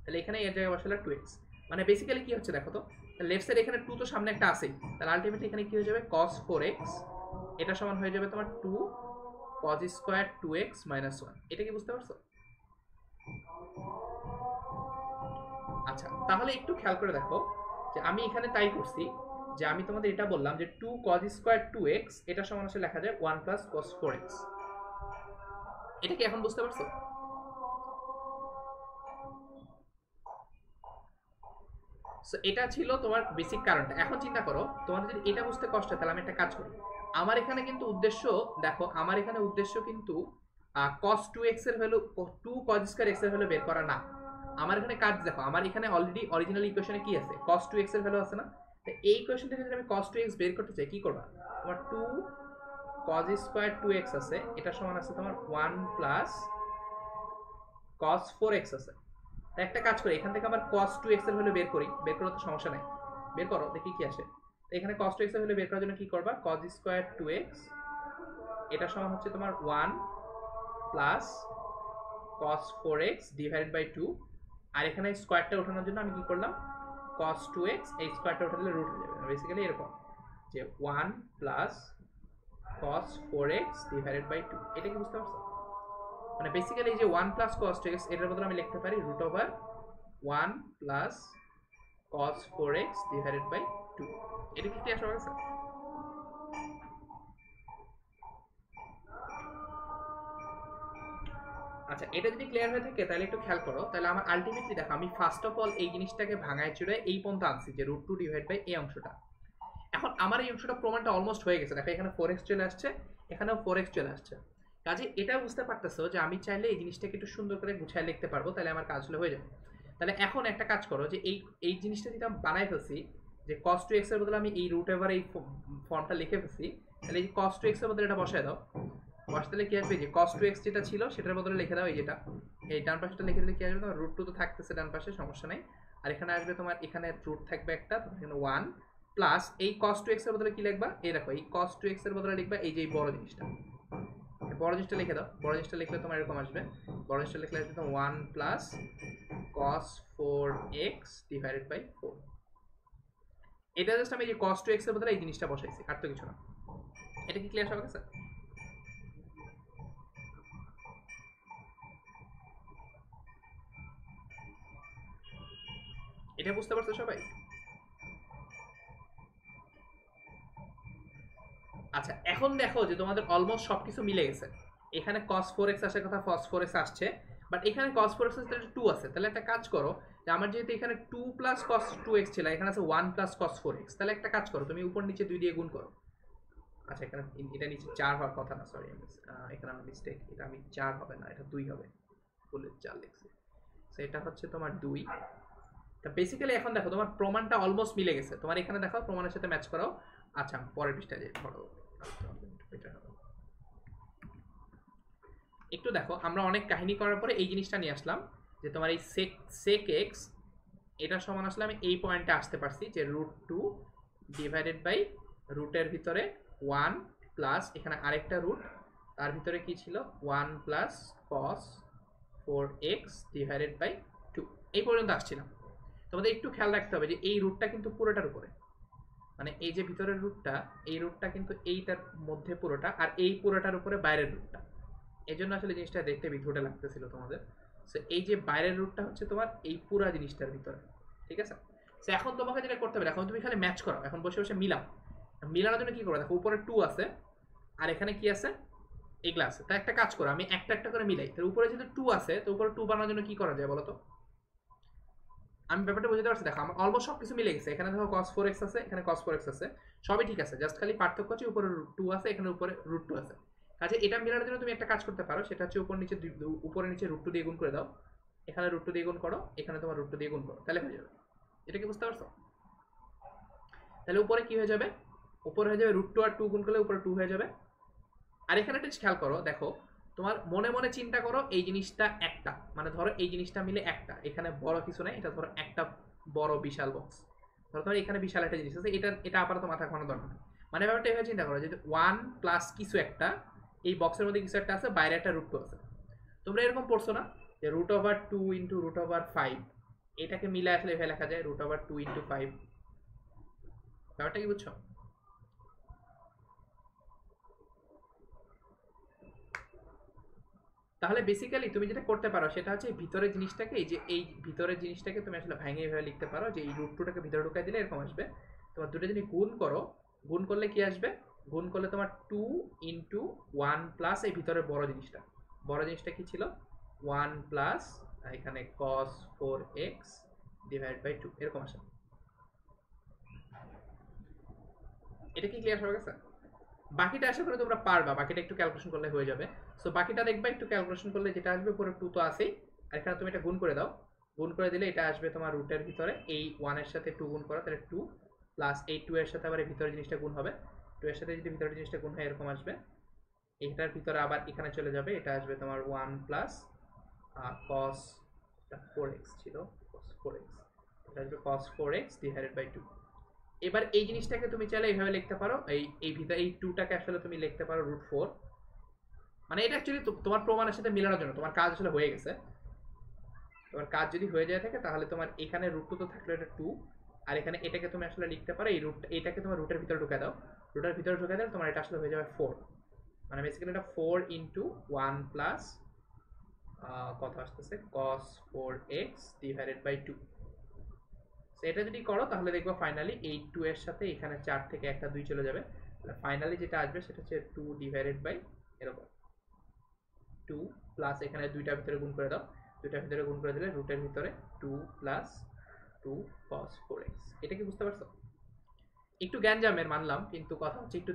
তাহলে এখানে এর জায়গায় বসাইলা 2x, মানে বেসিক্যালি কি হচ্ছে দেখো তো, লেফট সাইড এখানে 2 তো সামনে একটা আছেই, তাহলে আলটিমেটলি এখানে কি হয়ে যাবে cos 4x, এটা সমান হয়ে যাবে তোমার 2 cos স্কয়ার 2x মাইনাস 1। এটা কি বুঝতে পারছো? আচ্ছা, তাহলে একটু খেয়াল করে দেখো যে আমি এখানে তাই করছি যে আমি তোমাদের এটা বললাম যে 2 cos স্কয়ার 2x এটা সমান আসলে লেখা যায় 1 প্লাস cos 4x। এটা কি এখন বুঝতে পারছো? সো এটা ছিল তোমার বেসিক কারণটা। এখন চিন্তা করো তোমাদের যদি এটা বুঝতে কষ্ট হয় তাহলে আমি একটা কাজ করি। আমার এখানে কিন্তু উদ্দেশ্য, দেখো আমার এখানে উদ্দেশ্য কিন্তু cos 2x এর ভ্যালু 2 cos স্কয়ার x এর ভ্যালু বের করা না। আমার এখানে কাজ দেখো, আমার এখানে অলরেডি অরিজিনাল ইকুয়েশনে কি আছে, cos 2x এর ভ্যালু আছে না, তো এই ইকুয়েশন থেকে যদি আমি cos 2x বের করতে চাই কি করবা, তোমার 2 cos স্কয়ার 2x আছে, এটা সমান আছে তোমার 1 প্লাস cos 4x আছে। তাই একটা কাজ করি, এখান থেকে আমার cos 2x এর ভ্যালু বের করি, বের করার তো সমস্যা নাই, বের করো দেখি কি আসে। তো এখানে cos 2x এর ভ্যালু বের করার জন্য কি করবা, cos স্কয়ার 2x এটা সমান হচ্ছে তোমার 1 plus cos 4x divided by 2, আর এখানে স্কয়ারটা ওঠানোর জন্য আমি কি করলাম, cos 2x এই স্কয়ারটা উঠে দিলে রুট হয়ে যাবে। বেসিক্যালি এরকম যে 1 plus cos 4x divided by 2। এটা কি বুঝতে পারছো? মানে বেসিক্যালি এই যে 1 প্লাস cos 2x এটার বদলে আমি লিখতে পারি root over 1 plus cos 4x divided by 2। এটা কি ক্লিয়ার হয়ে গেছে? আচ্ছা, এটা যদি ক্লিয়ার হয়ে থাকে তাহলে একটু খেয়াল করো, তাহলে আমার আলটিমেটলি দেখো আমি ফার্স্ট অফ অল এই জিনিসটাকে ভাঙায় চুড়ায় এই পর্যন্ত আনছি যে রুট 2 ডিভাইড বাই এই অংশটা। এখন আমার এই অংশটা প্রমাণটা অলমোস্ট হয়ে গেছে, দেখো এখানে 4x চলে আসছে, এখানেও 4x চলে আসছে, কাজে এটা বুঝতে পারতেছো যে আমি চাইলে এই জিনিসটাকে একটু সুন্দর করে গুছিয়ে লিখতে পারবো, তাহলে আমার কাজ হয়ে যাবে। তাহলে এখন একটা কাজ করো যে এই জিনিসটা যদি আমি বানাই ফেলছি যে cos 2x এর বদলে আমি এই রুট ওভার এই ফর্মটা লিখে ফেলছি, তাহলে এই cos 2x এর বদলে এটা বসায় দাও, বসালে কি আসবে যে cos 2x যেটা ছিল সেটার বদলে লিখে দাও এই যেটা, এই ডান পাশেটা লিখে দিলে কি আসবে তোমার রুট 2 তো থাকতেছে ডান পাশে, সমস্যা নাই, আর এখানে আসবে তোমার এখানে রুট থাকবে একটা, এখানে 1 প্লাস এই cos 2x এর বদলে কি লিখবা, এই দেখো এই cos 2x এর বদলে লিখবা এই যে বড় জিনিসটা, বড় জিনিসটা লিখে দাও, বড় জিনিসটা লিখলে তোমার এরকম আসবে, বড় জিনিসটা লিখলে আসবে তোমার 1 plus cos 4x divided by 4। এটা জাস্ট আমি এই যে cos 2x এর বদলে এই জিনিসটা বসাইছি, আর তো কিছু না। এটা কি ক্লিয়ার হয়ে গেছে? এটা বুঝতে পারছো সবাই? আচ্ছা, এখন দেখো যে তোমাদের অলমোস্ট সবকিছু মিলে গেছে, এখানে cos 4x আসার কথা cos 4x আসছে, বাট এখানে cos 4x এর সাথে 2 আছে, তাহলে একটা কাজ করো যে আমার যেহেতু এখানে 2 প্লাস cos 2x ছিল, এখানে আছে 1 প্লাস cos 4x, তাহলে একটা কাজ করো তুমি উপর নিচে 2 দিয়ে গুণ করো। আচ্ছা, এখানে এটা নিচে 4 হওয়ার কথা না, সরি এখানে আমার মিস্টেক, এটা আমি 4 হবে না, এটা 2 হবে, বলে 4 লিখছি, সো এটা হচ্ছে তোমার 2। তা বেসিক্যালি এখন দেখো তোমার প্রমাণটা অলমোস্ট মিলে গেছে, তোমার এখানে দেখো প্রমাণের সাথে ম্যাচ করাও। আচ্ছা, পরের পৃষ্ঠায় যাই, ধরো একটু দেখো, আমরা অনেক কাহিনী করার পরে এই জিনিসটা নিয়ে আসলাম যে তোমার এই sec x এটা সমান আসলে আমি এই পয়েন্টে আসতে পারছি যে রুট 2 ডিভাইডেড বাই রুটের ভিতরে 1 প্লাস এখানে আরেকটা রুট, তার ভিতরে কি ছিল 1 plus cos 4x divided by 2, এই পর্যন্ত আসছিলাম। তোমাদের একটু খেয়াল রাখতে হবে যে এই রুটটা কিন্তু পুরোটার উপরে, মানে এই যে ভিতরের রুটটা, এই রুটটা কিন্তু এইটার মধ্যে পুরোটা, আর এই পুরোটার উপরে বাইরের রুটটা, এই জন্য আসলে জিনিসটা দেখতে বিধুটে লাগতেছিল তোমাদের। সো এই যে বাইরের রুটটা হচ্ছে তোমার এই পুরো জিনিসটার ভিতরে, ঠিক আছে? সো এখন তোমাকে যেটা করতে হবে, এখন তুমি খালি ম্যাচ করো, এখন বসে বসে মিলাও, মিলানোর জন্য কি করো দেখো উপরে 2 আছে আর এখানে কি আছে, এগুলা আছে, তাই একটা কাজ করো আমি একটা একটা করে মিলাই, তার উপরে যেহেতু 2 আছে তো উপরে 2 বানানোর জন্য কি করা যায় বলো তো? আমি ব্যাপারটা বুঝতে পারছি, দেখো আমার অলমোস্ট সবকিছু মিলে গেছে, এখানে দেখো cos 4x আছে, এখানে cos 4x আছে, সবই ঠিক আছে, জাস্ট খালি পার্থক্য হচ্ছে উপরে রুট 2 আছে, এখানে উপরে রুট 2 আছে। কাজে এটা মেলানোর জন্য তুমি একটা কাজ করতে পারো, সেটা হচ্ছে উপরে নিচে রুট 2 দিয়ে গুণ করে দাও, এখানে রুট 2 দিয়ে গুণ করো, এখানে তোমার রুট 2 দিয়ে গুণ করো, তাহলে হয়ে যাবে। এটা কি বুঝতে পারছো? তাহলে উপরে কি হয়ে যাবে, উপরে হয়ে যাবে রুট 2 আর 2 গুণ করলে উপরে 2 হয়ে যাবে। আর এখানে একটা খেয়াল করো, দেখো তোমার মনে মনে চিন্তা করো এই জিনিসটা একটা, মানে ধরো এই জিনিসটা মিলে একটা, এখানে বড় কিছু নাই, এটা ধরো একটা বড় বিশাল বক্স, ধরো তোমার এখানে বিশাল একটা জিনিস আছে, এটা আপাতত মাথা ঘামানো দরকার, মানে ব্যাপারটা এভাবে চিন্তা করো যে 1 প্লাস কিছু একটা, এই বক্সের মধ্যে কিছু একটা আছে, বাইরে একটা রুট টু আছে। তোমরা এরকম পড়ছো না যে root over 2 into root over 5, এটাকে মিলে আসলে এভাবে লেখা যায় রুট ওভার 2 ইন্টু 5। ব্যাপারটা কি বুঝছো? তাহলে বেসিক্যালি তুমি যেটা করতে পারো সেটা হচ্ছে ভিতরের জিনিসটাকে, এই যে এই ভিতরের জিনিসটাকে তুমি আসলে ভেঙে এভাবে লিখতে পারো যে এই রুট টুটাকে ভিতরে ঢুকাই দিলে এরকম আসবে। তোমার দুটো যদি গুণ করো, গুণ করলে কি আসবে? গুণ করলে তোমার 2 ইন্টু 1 প্লাস এই ভিতরের বড় জিনিসটা, বড় জিনিসটা কি ছিল? 1 প্লাস এখানে cos 4x ডিভাইড বাই 2 এরকম আসে। এটা কি ক্লিয়ার হয়ে গেছে? বাকিটা আশা করি তোমরা পারবা, বাকিটা একটু ক্যালকুলেশন করলে হয়ে যাবে। সো বাকিটা দেখবা একটু ক্যালকুলেশন করলে যেটা আসবে পুরো 2 তো আছেই, আর এখানে তুমি এটা গুণ করে দাও। গুণ করে দিলে এটা আসবে তোমার রুটের ভিতরে, এই 1 এর সাথে 2 গুণ করো তাহলে 2 প্লাস এই 2 এর সাথে আবার এই ভিতরের জিনিসটা গুণ হবে, 2 এর সাথে যদি ভিতরের জিনিসটা গুণ হয় এরকম আসবে। এইটার ভিতরে আবার এখানে চলে যাবে, এটা আসবে তোমার 1 প্লাস cos 4x ছিল, cos 4x, এটা আসবে cos 4x ডিভাইডেড বাই 2। এবার এই জিনিসটাকে তুমি চাইলে এইভাবে লিখতে পারো, এই ভিতরে এই 2টাকে আসলে তুমি লিখতে পারো রুট 4। মানে এটা অ্যাকচুয়ালি তোমার প্রমাণের সাথে মেলানোর জন্য, তোমার কাজ আসলে হয়ে গেছে। তোমার কাজ যদি হয়ে যায় থাকে তাহলে তোমার এখানে রুট 2 তো থাকলো, এটা 2, আর এখানে এটাকে তুমি আসলে লিখতে পারো এই রুট, এটাকে তোমার রুটের ভিতরে ঢুকে দাও, রুটের ভিতরে ঢুকে দাও তোমার এটা আসলে হয়ে যাবে 4। মানে বেসিক্যালি এটা 4 ইন্টু 1 প্লাস কত আসতেছে cos 4x ডিভাইডেড বাই 2। এটা যদি করো তাহলে দেখবো ফাইনালি এই 2 এর সাথে এখানে 4 থেকে একটা 2 চলে যাবে, তাহলে ফাইনালি যেটা আসবে সেটা হচ্ছে 2 ডিভাইডেড বাই এরকম 2 প্লাস এখানে দুইটার ভিতরে গুণ করে দাও, দুইটার ভিতরে গুণ করে দিলে রুটের ভিতরে 2 প্লাস 2 cos 4x। এটা কি বুঝতে পারছো? একটু গ্যাঞ্জামের মানলাম, কিন্তু কথা হচ্ছে একটু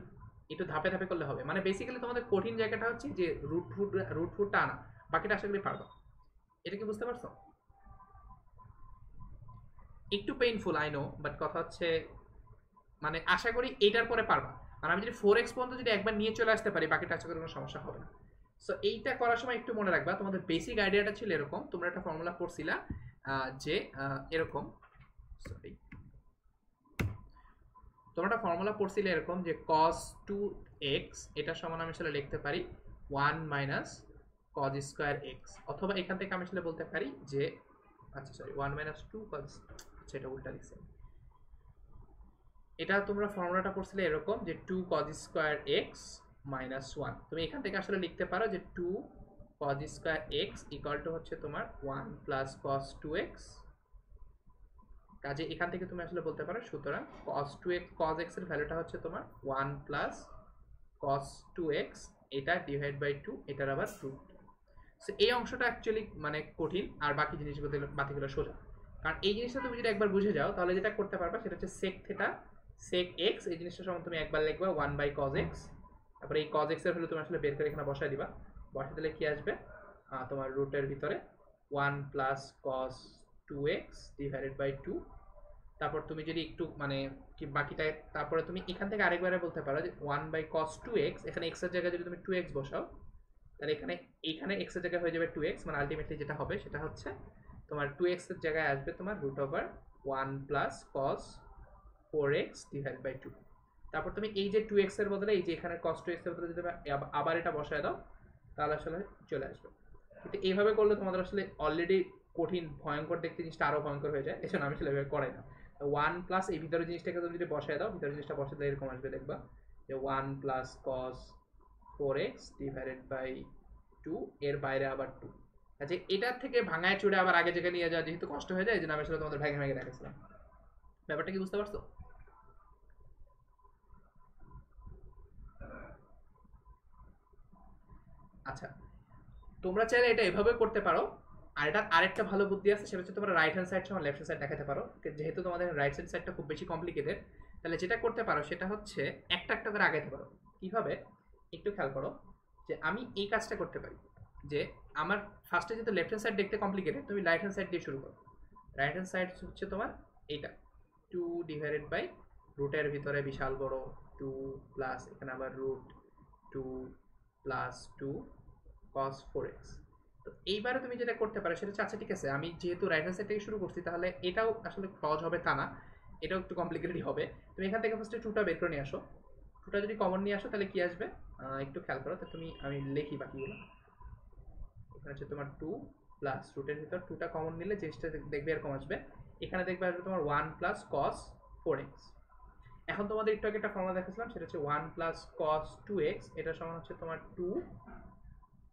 একটু ধাপে ধাপে করলে হবে। মানে বেসিক্যালি তোমাদের কঠিন জায়গাটা হচ্ছে যে রুট ফুটটা আনা, বাকিটা আশা করি পারবা। এটা কি বুঝতে পারছো? একটু পেইনফুল আই নো, বাট কথা হচ্ছে মানে আশা করি এটার পরে পারবা। আর আমি যদি 4x পর্যন্ত যদি একবার নিয়ে চলে আসতে পারি, বাকিটা আশা করি কোনো সমস্যা হবে না। সো এইটা করার সময় একটু মনে রাখবা, তোমাদের বেসিক আইডিয়াটা ছিল এরকম, তোমরা একটা ফর্মুলা পড়ছিলা যে এরকম, সরি, তোমরা একটা ফর্মুলা পড়ছিলে এরকম যে cos 2x এটা সমান আমি আসলে লিখতে পারি 1 মাইনাস cos স্কয়ার x, অথবা এখান থেকে আমি আসলে বলতে পারি যে আচ্ছা সরি 1 মাইনাস 2 cos, আচ্ছা এটা উল্টা লিখছি। এটা তোমরা ফর্মুলাটা পড়ছিলে এরকম যে 2 cos স্কয়ার x মাইনাস 1, তুমি এখান থেকে আসলে লিখতে পারো যে 2 cos square x equal to হচ্ছে তোমার 1 প্লাস cos 2x। কাজে এখান থেকে তুমি আসলে বলতে পারো সুতরাং cos 2x cos x এর ভ্যালুটা হচ্ছে তোমার 1 প্লাস cos 2x, এটা ডিভাইড বাই 2, এটার আবার রুট। সো এই অংশটা অ্যাকচুয়ালি মানে কঠিন, আর বাকি জিনিসগুলো বাকিগুলো সোজা। কারণ এই জিনিসটা তুমি যদি একবার বুঝে যাও তাহলে যেটা করতে পারবা সেটা হচ্ছে sec থিটা sec x, এই জিনিসটা সমান তুমি একবার লিখবা 1 বাই cos x, তারপরে এই cos x এর ভ্যালু তুমি আসলে বের করে এখানে বসায় দিবা, বসায় দিলে কি আসবে তোমার রুটের ভিতরে 1 plus cos 2x divided by 2। তারপর তুমি যদি একটু মানে কি বাকিটা, তারপরে তুমি এখান থেকে আরেকবারে বলতে পারো যে 1 বাই cos 2x, এখানে x এর জায়গায় যদি তুমি 2x বসাও তাহলে এখানে x এর জায়গায় হয়ে যাবে 2x, মানে আলটিমেটলি যেটা হবে সেটা হচ্ছে তোমার 2x এর জায়গায় আসবে তোমার root over 1 plus cos 4x divide by 2। তারপর তুমি এই যে 2x এর বদলে এই যে এখানে cos 2x এর বদলে যদি আবার এটা বসায় দাও তাহলে আসলে চলে আসবে। কিন্তু এইভাবে করলে তোমাদের আসলে অলরেডি কঠিন ভয়ঙ্কর দেখতে জিনিসটা আরো ভয়ঙ্কর হয়ে যায়, এজন্য আমি আসলে এভাবে করাই না। 1 প্লাস এই ভিতরের জিনিসটাকে তুমি যদি বসায় দাও, ভিতরের জিনিসটা বসাতে এরকম আসবে, দেখবা যে 1 plus cos 4x divided by 2, এর বাইরে আবার 2। আচ্ছা এটার থেকে ভাঙায় চুড়ে আবার আগে জায়গায় নিয়ে যাওয়া যেহেতু কষ্ট হয়ে যায়, এই জন্য আমি আসলে তোমাদের ভেঙে ভেঙে দেখাচ্ছিলাম। ব্যাপারটা কি বুঝতে পারছো? আচ্ছা তোমরা চাইলে এটা এভাবে করতে পারো, আর এটা আরেকটা ভালো বুদ্ধি আছে, সেটা হচ্ছে তোমরা রাইট হ্যান্ড সাইড সমান লেফট হ্যান্ড সাইড দেখাতে পারো। যেহেতু তোমাদের রাইট হ্যান্ড সাইডটা খুব বেশি কমপ্লিকেটেড, তাহলে যেটা করতে পারো সেটা হচ্ছে একটা একটা করে আগাইতে পারো। কিভাবে একটু খেয়াল করো, যে আমি এই কাজটা করতে পারি যে আমার ফার্স্টে যেহেতু লেফট হ্যান্ড সাইড দেখতে কমপ্লিকেটেড, তুমি রাইট হ্যান্ড সাইড দিয়ে শুরু করো। রাইট হ্যান্ড সাইড হচ্ছে তোমার এইটা 2 ডিভাইডেড বাই রুটের ভিতরে বিশাল বড় 2 প্লাস এখানে আবার রুট 2 প্লাস 2 cos 4x। তো এইবারে তুমি যেটা করতে পারো সেটা হচ্ছে আচ্ছা ঠিক আছে আমি যেহেতু রাইট হ্যান্ড সাইড থেকে শুরু করছি তাহলে এটাও আসলে সহজ হবে তা না, এটাও একটু কমপ্লিকেটেড হবে। তুমি এখান থেকে ফার্স্টে 2টা বের করে নিয়ে আসো, টুটা যদি কমন নিয়ে আসো তাহলে কি আসবে, একটু খেয়াল করো তো তুমি, আমি লিখি বাকিগুলো। এখানে হচ্ছে তোমার 2 প্লাস রুটের ভিতর 2টা কমন নিলে জিনিসটা দেখবে এরকম আসবে। এখানে দেখবে আসবে তোমার 1 প্লাস কস 4x। এখন তোমাদের একটু আগে একটা ফর্মুলা দেখাচ্ছিলাম, সেটা হচ্ছে 1 প্লাস কস 2x, এটা সমান হচ্ছে তোমার 2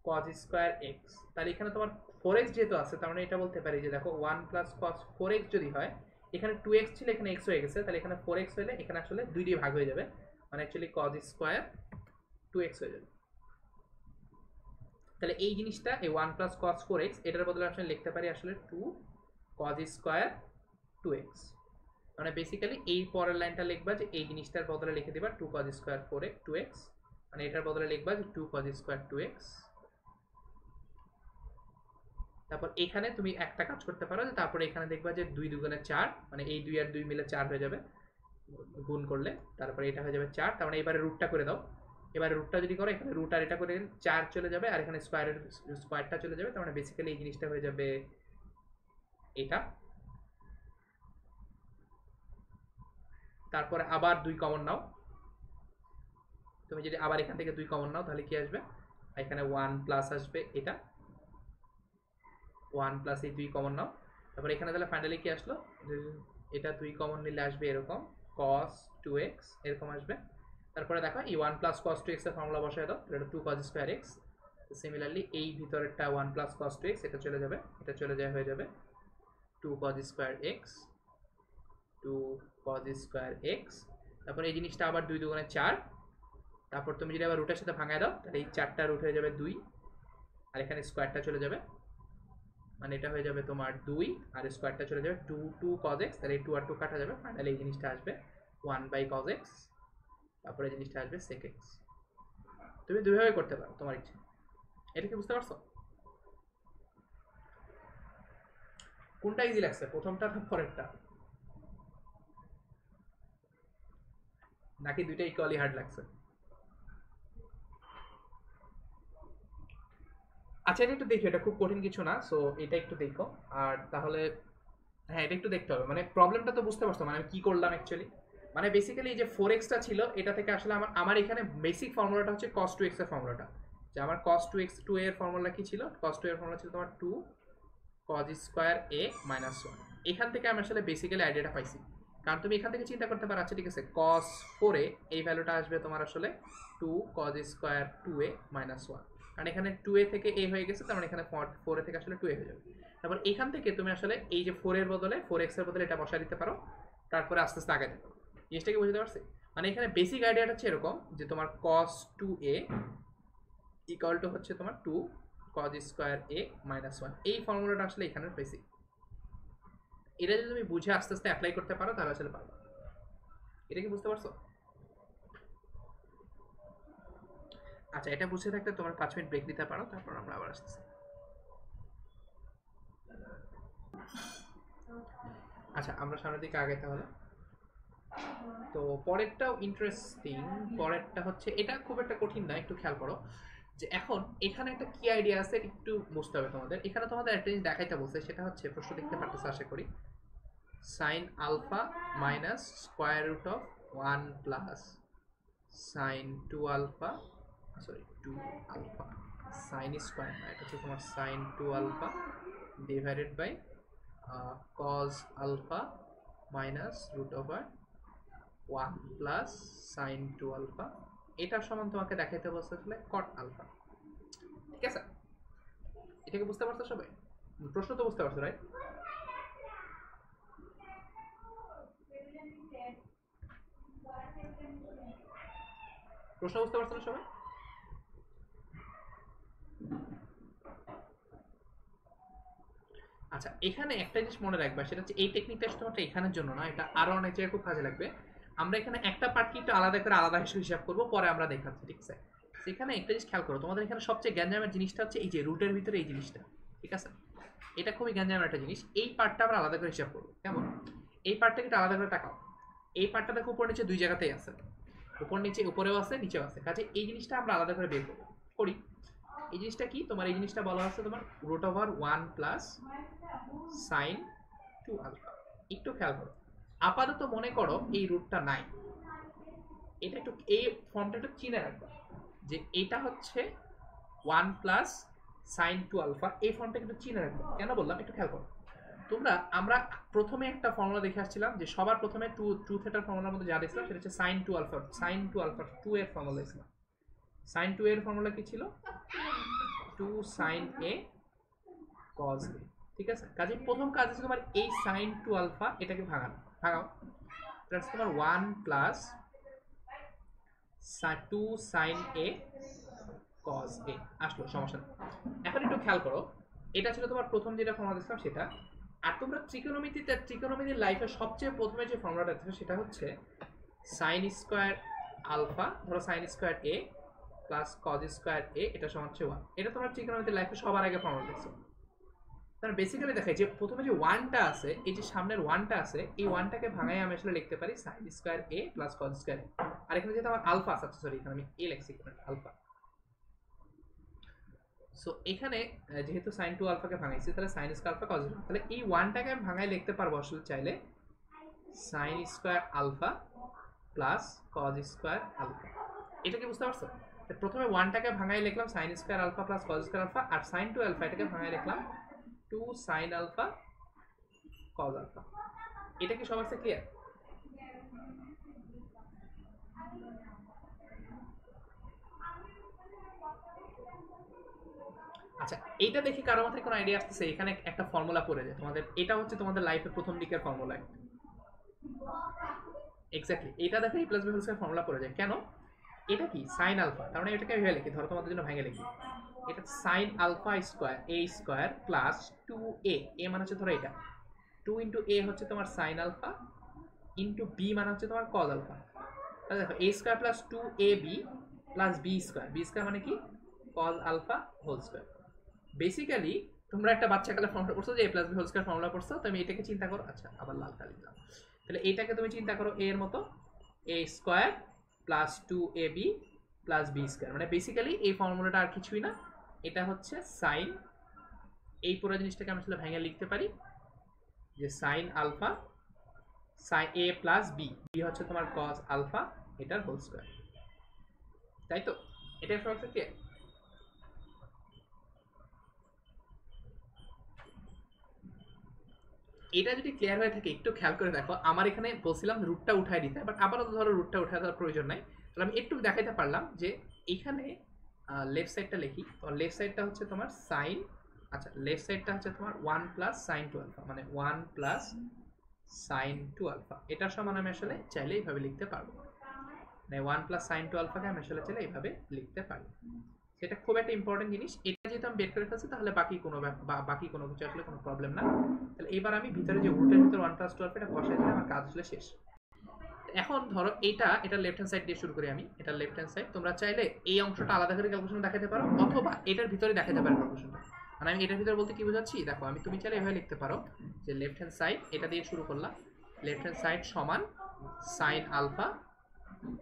cos স্কয়ার x। তাহলে এখানে তোমার 4x যেহেতু আছে, তার মানে এটা বলতে পারি যে দেখো 1 প্লাস cos 4x যদি হয়, এখানে 2x ছিল এখানে x হয়ে গেছে, তাহলে এখানে 4x হলে এখানে আসলে 2 দিয়ে ভাগ হয়ে যাবে, মানে অ্যাকচুয়ালি cos স্কয়ার 2x হয়ে যাবে। তাহলে এই জিনিসটা এই 1 প্লাস cos 4x এটার বদলে আসলে লিখতে পারি আসলে 2 cos স্কয়ার 2x। মানে বেসিক্যালি এই পরের লাইনটা লিখবা যে এই জিনিসটার বদলে লিখে দিবা 2 cos স্কয়ার 2x, মানে এটার বদলে লিখবা যে 2 cos স্কয়ার 2x। তারপর এখানে তুমি একটা কাজ করতে পারো যে তারপরে এখানে দেখবা যে 2 দুগুণে 4, মানে এই 2 আর 2 মিলে 4 হয়ে যাবে গুণ করলে, তারপরে এটা হয়ে যাবে 4। তার মানে এবারে রুটটা করে দাও। এবারে রুটটা যদি করো, এখানে রুট আর এটা করে 4 চলে যাবে, আর এখানে স্কয়ারটা চলে যাবে, তার মানে বেসিক্যালি এই জিনিসটা হয়ে যাবে এটা। তারপরে আবার 2 কমন নাও। তুমি যদি আবার এখান থেকে 2 কমন নাও তাহলে কি আসবে, এখানে 1 প্লাস আসবে, এটা 1 প্লাস এই 2 কমন নাও। তারপর এখানে তাহলে ফাইনালি কি আসলো, এটা 2 কমন নিলে আসবে এরকম cos 2x এরকম আসবে। তারপরে দেখো এই 1 প্লাস cos 2x এর ফর্মুলা বসায় দাও, এটা 2 cos স্কয়ার x। সিমিলারলি এই ভিতরেরটা 1 প্লাস cos 2x এটা চলে যাবে, এটা চলে যায় হয়ে যাবে 2 cos square x, 2 cos square x। তারপর এই জিনিসটা আবার 2 দুগুণে 4, তারপর তুমি যদি আবার রুটের সাথে ভাঙায় দাও তাহলে এই 4টা রুট হয়ে যাবে 2, আর এখানে স্কয়ারটা চলে যাবে, মানে এটা হয়ে যাবে তোমার 2 আর স্কয়ারটা চলে যাবে 2 cos x, তাহলে 2 আর 2 কাটা যাবে, ফাইনালি এই জিনিসটা আসবে 1 বাই cos x, তারপরে এই জিনিসটা আসবে sec x। তুমি দুইভাবে করতে পারো তোমার ইচ্ছে। এটা কি বুঝতে পারছো? কোনটা ইজি লাগছে, প্রথমটা না পরেরটা, নাকি দুইটা ইকুয়ালি হার্ড লাগছে? আচ্ছা এটা একটু দেখো, এটা খুব কঠিন কিছু না, সো এটা একটু দেখো। আর তাহলে হ্যাঁ এটা একটু দেখতে হবে, মানে প্রবলেমটা তো বুঝতে পারছো, মানে আমি কি করলাম অ্যাকচুয়ালি। মানে বেসিক্যালি এই যে 4x টা ছিল এটা থেকে আসলে আমার এখানে বেসিক ফর্মুলাটা হচ্ছে cos 2x এর ফর্মুলাটা, যে আমার cos 2x 2 এর ফর্মুলা কি ছিল, cos 2 এর ফর্মুলা ছিল তোমার 2 cos স্কয়ার a মাইনাস 1। এখান থেকে আমি আসলে বেসিক্যালি আইডিয়াটা পাইছি, কারণ তুমি এখান থেকে চিন্তা করতে পারো, আচ্ছা ঠিক আছে cos 4a এই ভ্যালুটা আসবে তোমার আসলে 2 cos স্কয়ার 2a মাইনাস 1, কারণ এখানে 2a থেকে a হয়ে গেছে, তার মানে এখানে 4a থেকে আসলে 2a হয়ে যাবে। তারপর এখান থেকে তুমি আসলে এই যে 4 এর বদলে 4x এর বদলে এটা বসায় দিতে পারো, তারপরে আস্তে আস্তে আগাতে পারো। জিনিসটা কি বুঝতে পারছি? মানে এখানে বেসিক আইডিয়াটা হচ্ছে এরকম যে তোমার cos 2a ইকুয়াল টু হচ্ছে তোমার 2 cos স্কয়ার a মাইনাস 1, এই ফর্মুলাটা আসলে এখানের বেসিক। এটা যদি তুমি বুঝে আস্তে আস্তে অ্যাপ্লাই করতে পারো তাহলে আসলে পারবে। এটা কি বুঝতে পারছো? আচ্ছা এটা বুঝে থাকতে তোমার 5 মিনিট ব্রেক নিতে পারো, তারপর আমরা আবার আসতেছি। আচ্ছা আমরা সামনের দিকে আগে তাহলে। তো পরেরটাও ইন্টারেস্টিং, পরেরটা হচ্ছে এটা খুব একটা কঠিন না, একটু খেয়াল করো যে এখন এখানে একটা কি আইডিয়া আছে একটু বুঝতে হবে তোমাদের। এখানে তোমাদের একটা জিনিস দেখাইতে বলছে, সেটা হচ্ছে প্রশ্ন দেখতে পারতেছে আশা করি, sine alpha minus square root of 1 plus sine 2 alpha, sorry 2 alpha sine square না, এটা হচ্ছে তোমার sine 2 alpha divided by cos alpha minus root over 1 plus sine 2 alpha, এটার সমান তোমাকে দেখাইতে বলছে আসলে কট আলফা। ঠিক আছে, এটাকে বুঝতে পারছো সবাই? প্রশ্ন তো বুঝতে পারছো রাইট? প্রশ্ন বুঝতে পারছো না সবাই? আচ্ছা এখানে একটা জিনিস মনে রাখবা, সেটা হচ্ছে এই টেকনিকটা শুধুমাত্র এখানের জন্য না, এটা আরো অনেক জায়গায় খুব কাজে লাগবে। আমরা এখানে একটা পার্টকে একটু আলাদা করে আলাদা হিসেবে হিসাব করবো, পরে আমরা দেখাচ্ছি, ঠিক আছে? সেখানে একটা জিনিস খেয়াল করো, তোমাদের এখানে সবচেয়ে গ্যাঞ্জামের জিনিসটা হচ্ছে এই যে রুটের ভিতরে এই জিনিসটা, ঠিক আছে? এটা খুবই গ্যাঞ্জামের একটা জিনিস, এই পার্টটা আমরা আলাদা করে হিসাব করবো। কেমন? এই পার্টটাকে একটু আলাদা করে তাকাও, এই পার্টটা দেখো উপর নিচে দুই জায়গাতেই আছে, উপর নিচে, উপরেও আছে নিচেও আছে, কাজে এই জিনিসটা আমরা আলাদা করে বের করবো। করি এই জিনিসটা কি, তোমার এই জিনিসটা বলা হচ্ছে তোমার root over 1 plus sine 2 alpha. একটু খেয়াল করো, আপাতত মনে করো এই রুটটা নাই, এটা একটু এই ফর্মটা একটু চিনে রাখবা যে এটা হচ্ছে 1 প্লাস সাইন টু আলফা, এই ফর্মটা কিন্তু চিনে রাখবো। কেন বললাম একটু খেয়াল করো। আমরা প্রথমে একটা ফর্মুলা দেখে আসছিলাম যে সবার প্রথমে টু থেটার ফর্মুলার মধ্যে যা দেখছিলাম সেটা হচ্ছে সাইন টু আলফা 2 এর ফর্মুলা দেখছিলাম। সাইন 2 এর ফর্মুলা কি ছিল? 2 সাইন এ কজ এ। ঠিক আছে, কাজে প্রথম কাজ হচ্ছে তোমার এই সাইন টু আলফা এটাকে ভাগাও। প্লাস তোমার 1 plus 2 sine a cos a আসলো, সমস্যা নেই। এখন একটু খেয়াল করো, এটা ছিল তোমার প্রথম যেটা ফর্মুলা দেখছিলাম সেটা। আর তোমরা ত্রিকোণমিতির লাইফে সবচেয়ে প্রথমে যে ফর্মুলাটা দেখছো সেটা হচ্ছে সাইন স্কোয়ার আলফা, ধরো সাইন স্কোয়ার এ প্লাস কজ স্কোয়ার এ, এটা সমান হচ্ছে 1। এটা তোমার ত্রিকোণমিতির লাইফে সবার আগে ফর্মুলা দেখছো। তার বেসিক্যালি দেখাই যে প্রথমে যে ওয়ানটা আছে, এই যে সামনের ওয়ানটা আছে, এই ওয়ানটাকে ভাঙাই আমি আসলে লিখতে পারি সাইন স্কোয়ার এ প্লাস কজ স্কোয়ার এ। আর এখানে যেহেতু আমার আলফা আছে, সরি এখানে আমি এ লিখছি, আলফা। সো এখানে যেহেতু সাইন টু আলফাকে ভাঙাইছি, তাহলে সাইন স্কোয়ার আলফা কজ, তাহলে এই ওয়ানটাকে আমি ভাঙাই লিখতে পারবো আসলে চাইলে sine square alpha plus cos square alpha. এটা কি বুঝতে পারছো? প্রথমে ওয়ানটাকে ভাঙাই লিখলাম sine square alpha plus cos square alpha, আর সাইন টু আলফা এটাকে ভাঙাই লিখলাম 2 সাইন আলফা কজ আলফা। এটা কি সবার কাছে ক্লিয়ার? আচ্ছা, এইটা দেখি কারো মাথায় কোনো আইডিয়া আসতেছে? এখানে একটা ফর্মুলা পড়ে যায় তোমাদের, এটা হচ্ছে তোমাদের লাইফের প্রথম দিকের ফর্মুলা। এক্স্যাক্টলি, এটা দেখে A plus B whole square formula পড়ে যায়। কেন? এটা কি সাইন আলফা, তার মানে এটাকে ভেঙে লিখি, ধরো তোমাদের জন্য ভেঙে লিখি। এটা সাইন আলফা স্কোয়ার এ স্কোয়ার প্লাস 2a, এ মানে হচ্ছে ধরো এটা 2 ইন্টু এ হচ্ছে তোমার সাইন আলফা ইন্টু বি মানে হচ্ছে তোমার কজ আলফা। তাহলে দেখো A square plus 2ab plus B square মানে কি cos alpha whole square. Basically তোমরা একটা বাচ্চাকালে ফর্মুলা পড়ছো যে A plus B whole square formula পড়ছো, তুমি এটাকে চিন্তা করো। আচ্ছা, আবার লাল কালি দিলাম। তাহলে এইটাকে তুমি চিন্তা করো এর মতো, A square plus 2ab plus B square, মানে বেসিক্যালি এই ফর্মুলাটা আর কিছুই না, এটা হচ্ছে সাইন, এই পুরো জিনিসটাকে আমি আসলে ভেঙে লিখতে পারি যে সাইন আলফা সাইন এ প্লাস বি, বি হচ্ছে তোমার কজ আলফা, এটার হোল স্কোয়ার। তাই তো? এটার ফর্মুলা কি? এটা যদি ক্লিয়ার হয়ে থাকে একটু খেয়াল করে দেখো, আমার এখানে বলছিলাম রুটটা উঠাই দিতে, বাট আবারও ধরো রুটটা উঠাই দেওয়ার প্রয়োজন নাই। তাহলে আমি একটু দেখাইতে পারলাম যে এখানে লেফট সাইডটা লিখি, তো লেফট সাইডটা হচ্ছে তোমার সাইন, আচ্ছা লেফট সাইডটা হচ্ছে তোমার 1 প্লাস সাইন টু আলফা, মানে 1 প্লাস সাইন টু আলফা, এটার সমান আমি আসলে চাইলে এইভাবে লিখতে পারবো, মানে 1 প্লাস সাইন টু আলফাকে আমি আসলে চাইলে এইভাবে লিখতে পারি। সেটা খুব একটা ইম্পর্টেন্ট জিনিস, এটা যেহেতু আমি বের করে ফেলছি তাহলে বাকি কোনো কিছু আসলে কোনো প্রবলেম না। তাহলে এবার আমি ভিতরে যে রুটের ভিতরে 1 প্লাস 2 এটা বসাই দিলে আমার কাজ আসলে শেষ। এখন ধরো এটা লেফট হ্যান্ড সাইড দিয়ে শুরু করি আমি, এটা লেফট হ্যান্ড সাইড, তোমরা চাইলে এই অংশটা আলাদা করে ক্যালকুলেশন দেখাতে পারো, অথবা এটার ভিতরে দেখাতে পারো ক্যালকুলেশনটা। মানে আমি এটার ভিতরে বলতে কি বোঝাচ্ছি দেখো, তুমি চাইলে এভাবে লিখতে পারো যে লেফট হ্যান্ড সাইড এটা দিয়ে শুরু করলাম, লেফট হ্যান্ড সাইড সমান সাইন আলফা,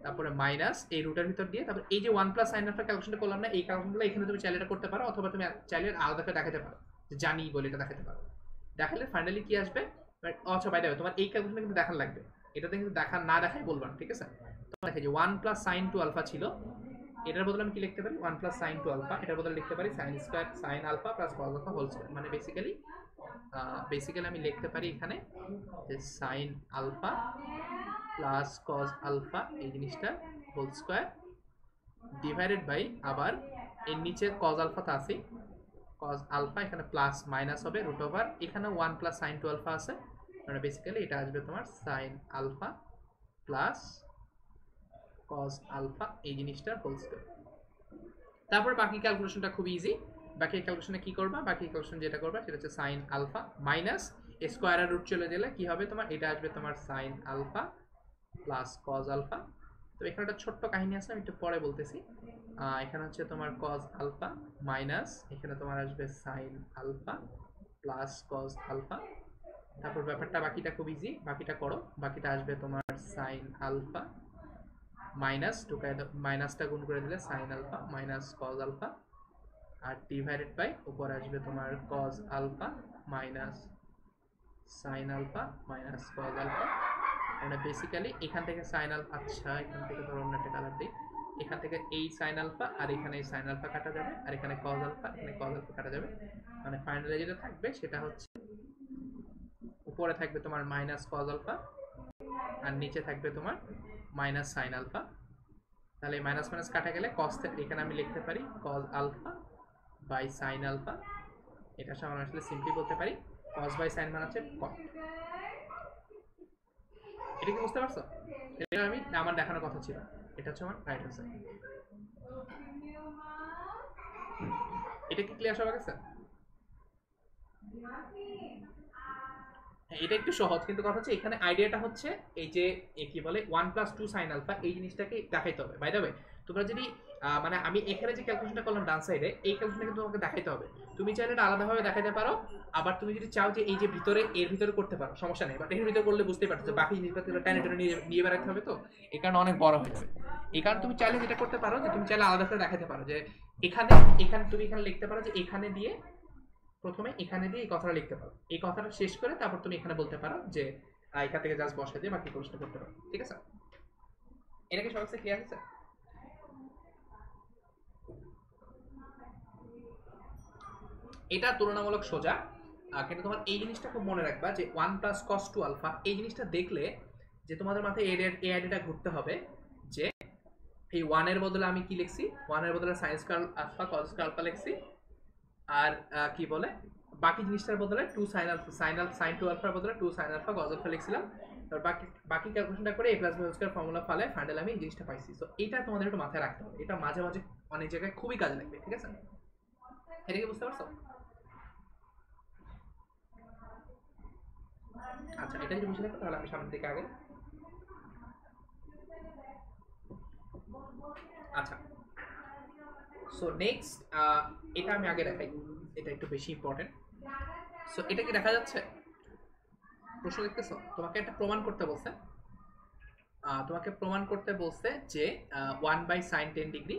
তারপরে মাইনাস এই রুটের ভিতর দিয়ে, তারপর এই যে 1 প্লাস সাইন আলফা ক্যালকুলেশনটা করলাম না, এই ক্যালকুলেশনগুলো এখানে তুমি চাইলে এটা করতে পারো, অথবা তুমি চাইলে আলাদা করে দেখাতে পারো যে জানি বলে এটা দেখাতে পারো। দেখালে ফাইনালি কি আসবে? আচ্ছা বাই দ্য ওয়ে, তোমার এই ক্যালকুলেশনটা কিন্তু দেখান লাগবে, এটাতে কিন্তু না দেখাই বলবা, ঠিক আছে? তো দেখে যে 1 প্লাস সাইন টু আলফা ছিল, এটার বদলে আমি কি লিখতে পারি 1 প্লাস সাইন টু আলফা, এটার বদলে লিখতে পারি sine square sine alpha plus cos alpha whole square, মানে বেসিক্যালি আমি লিখতে পারি এখানে যে sine alpha plus cos alpha এই জিনিসটা হোল স্কোয়ার ডিভাইডেড বাই, আবার এর নিচে কজ আলফা তো আছে, কজ আলফা এখানে প্লাস মাইনাস হবে রুট ওভার, এখানে 1 প্লাস সাইন টু আলফা আছে, মানে বেসিক্যালি এটা আসবে তোমার sine alpha plus cos alpha এই জিনিসটার হোল স্কোয়ার। তারপর বাকি ক্যালকুলেশনটা খুব ইজি, বাকি ক্যালকুলেশনে কি করবা, বাকি ক্যালকুলেশন যেটা করবা সেটা হচ্ছে সাইন আলফা মাইনাস স্কোয়ারের রুট চলে গেলে কি হবে তোমার, এটা আসবে তোমার sine alpha plus cos alpha. তো এখানে একটা ছোট্ট কাহিনী আছে, আমি একটু পরে বলতেছি। এখানে হচ্ছে তোমার কজ আলফা মাইনাস এখানে তোমার আসবে sine alpha plus cos alpha. তারপর ব্যাপারটা বাকিটা খুব ইজি, বাকিটা করো, বাকিটা আসবে তোমার সাইন আলফা মাইনাস ঢুকায় মাইনাসটা গুণ করে দিলে sine alpha minus cos alpha, আর ডিভাইডেড বাই উপর আসবে তোমার cos alpha minus sine alpha minus cos alpha. মানে বেসিক্যালি এখান থেকে সাইন আলফা, আচ্ছা এখান থেকে ধরো অন্য একটা কালার দিই, এখান থেকে এই সাইন আলফা আর এখানে এই সাইন আলফা কাটা যাবে, আর এখানে কজ আলফা, এখানে কজ আলফা কাটা যাবে। মানে ফাইনালি যেটা থাকবে সেটা হচ্ছে উপরে থাকবে তোমার মাইনাস কজ আলফা আর নিচে থাকবে তোমার মাইনাস সাইন আলফা। তাহলে মাইনাস মাইনাস কাটা গেলে কজ, এখানে আমি লিখতে পারি cos alpha by sine alpha. এটা আমরা আসলে সিম্পলি বলতে পারি কজ বাই সাইন মানে হচ্ছে কট। এটা কি বুঝতে পারছো? এটা আমি আমার দেখানোর কথা ছিল। এটা হচ্ছে আমার রাইট হ্যান্ড সাইড। এটা কি ক্লিয়ার সবার কাছে? এটা একটু সহজ, কিন্তু কথা হচ্ছে এখানে আইডিয়াটা হচ্ছে এই যে কি বলে 1+2 সাইন আলফা, এই জিনিসটাকে দেখাইতে হবে। বাই দ্য ওয়ে তোমরা যদি মানে আমি এখানে যে ক্যালকুলেশনটা করলাম ডান সাইডে, এই ক্যালকুলেশনটা কিন্তু তোমাকে দেখাইতে হবে। তুমি চাইলে এটা আলাদাভাবে দেখাইতে পারো, আবার তুমি যদি চাও যে এই যে ভিতরে এর ভিতরে করতে পারো, সমস্যা নেই। বাট এর ভিতরে করলে বুঝতেই পারছো বাকি জিনিসপত্রগুলো টেনে টেনে নিয়ে বেড়াতে হবে, তো এই কারণে অনেক বড় হয়ে যাবে। এই কারণে তুমি চাইলে যেটা করতে পারো যে তুমি চাইলে আলাদা করে দেখাতে পারো যে এখানে তুমি এখানে লিখতে পারো যে এখানে দিয়ে প্রথমে এখানে দিয়ে এই কথাটা লিখতে পারো, এই কথাটা শেষ করে তারপর তুমি এখানে বলতে পারো যে এখান থেকে জাস্ট বসাই দিয়ে বাকি প্রশ্ন করতে পারো। ঠিক আছে? এটা কি সবচেয়ে ক্লিয়ার আছে? এটা তুলনামূলক সোজা, কিন্তু তোমার এই জিনিসটা খুব মনে রাখবা যে 1+cos2 আলফা, এই জিনিসটা দেখলে যে তোমাদের মাথায় এই আইডিয়াটা ঘুরতে হবে যে এই 1 এর বদলে আমি কি লিখছি, 1 এর বদলে sin square alpha cos square alpha লিখছি, আর কি বলে বাকি জিনিসটার বদলে 2 sin আলফা sin 2 আলফার বদলে 2 sin আলফা cos আলফা লিখছিলাম। তারপর বাকি ক্যালকুলেশনটা করে a + b স্কয়ার ফর্মুলা ফালে ফাইনালি আমি এই জিনিসটা পাইছি। সো এটা তোমাদের একটু মাথায় রাখতে হবে, এটা মাঝে মাঝে অনেক জায়গায় খুবই কাজে লাগবে। ঠিক আছে? এটা কি বুঝতে পারছো? আচ্ছা, এটা যদি বুঝে থাকো তাহলে আমি সামনের দিকে আগে। আচ্ছা, সো নেক্সট এটা আমি আগে দেখাই, এটা একটু বেশি ইম্পর্টেন্ট। সো এটা কি দেখা যাচ্ছে? প্রশ্ন দেখতেছো? তোমাকে একটা প্রমাণ করতে বলছে, যে 1/sin 10 degree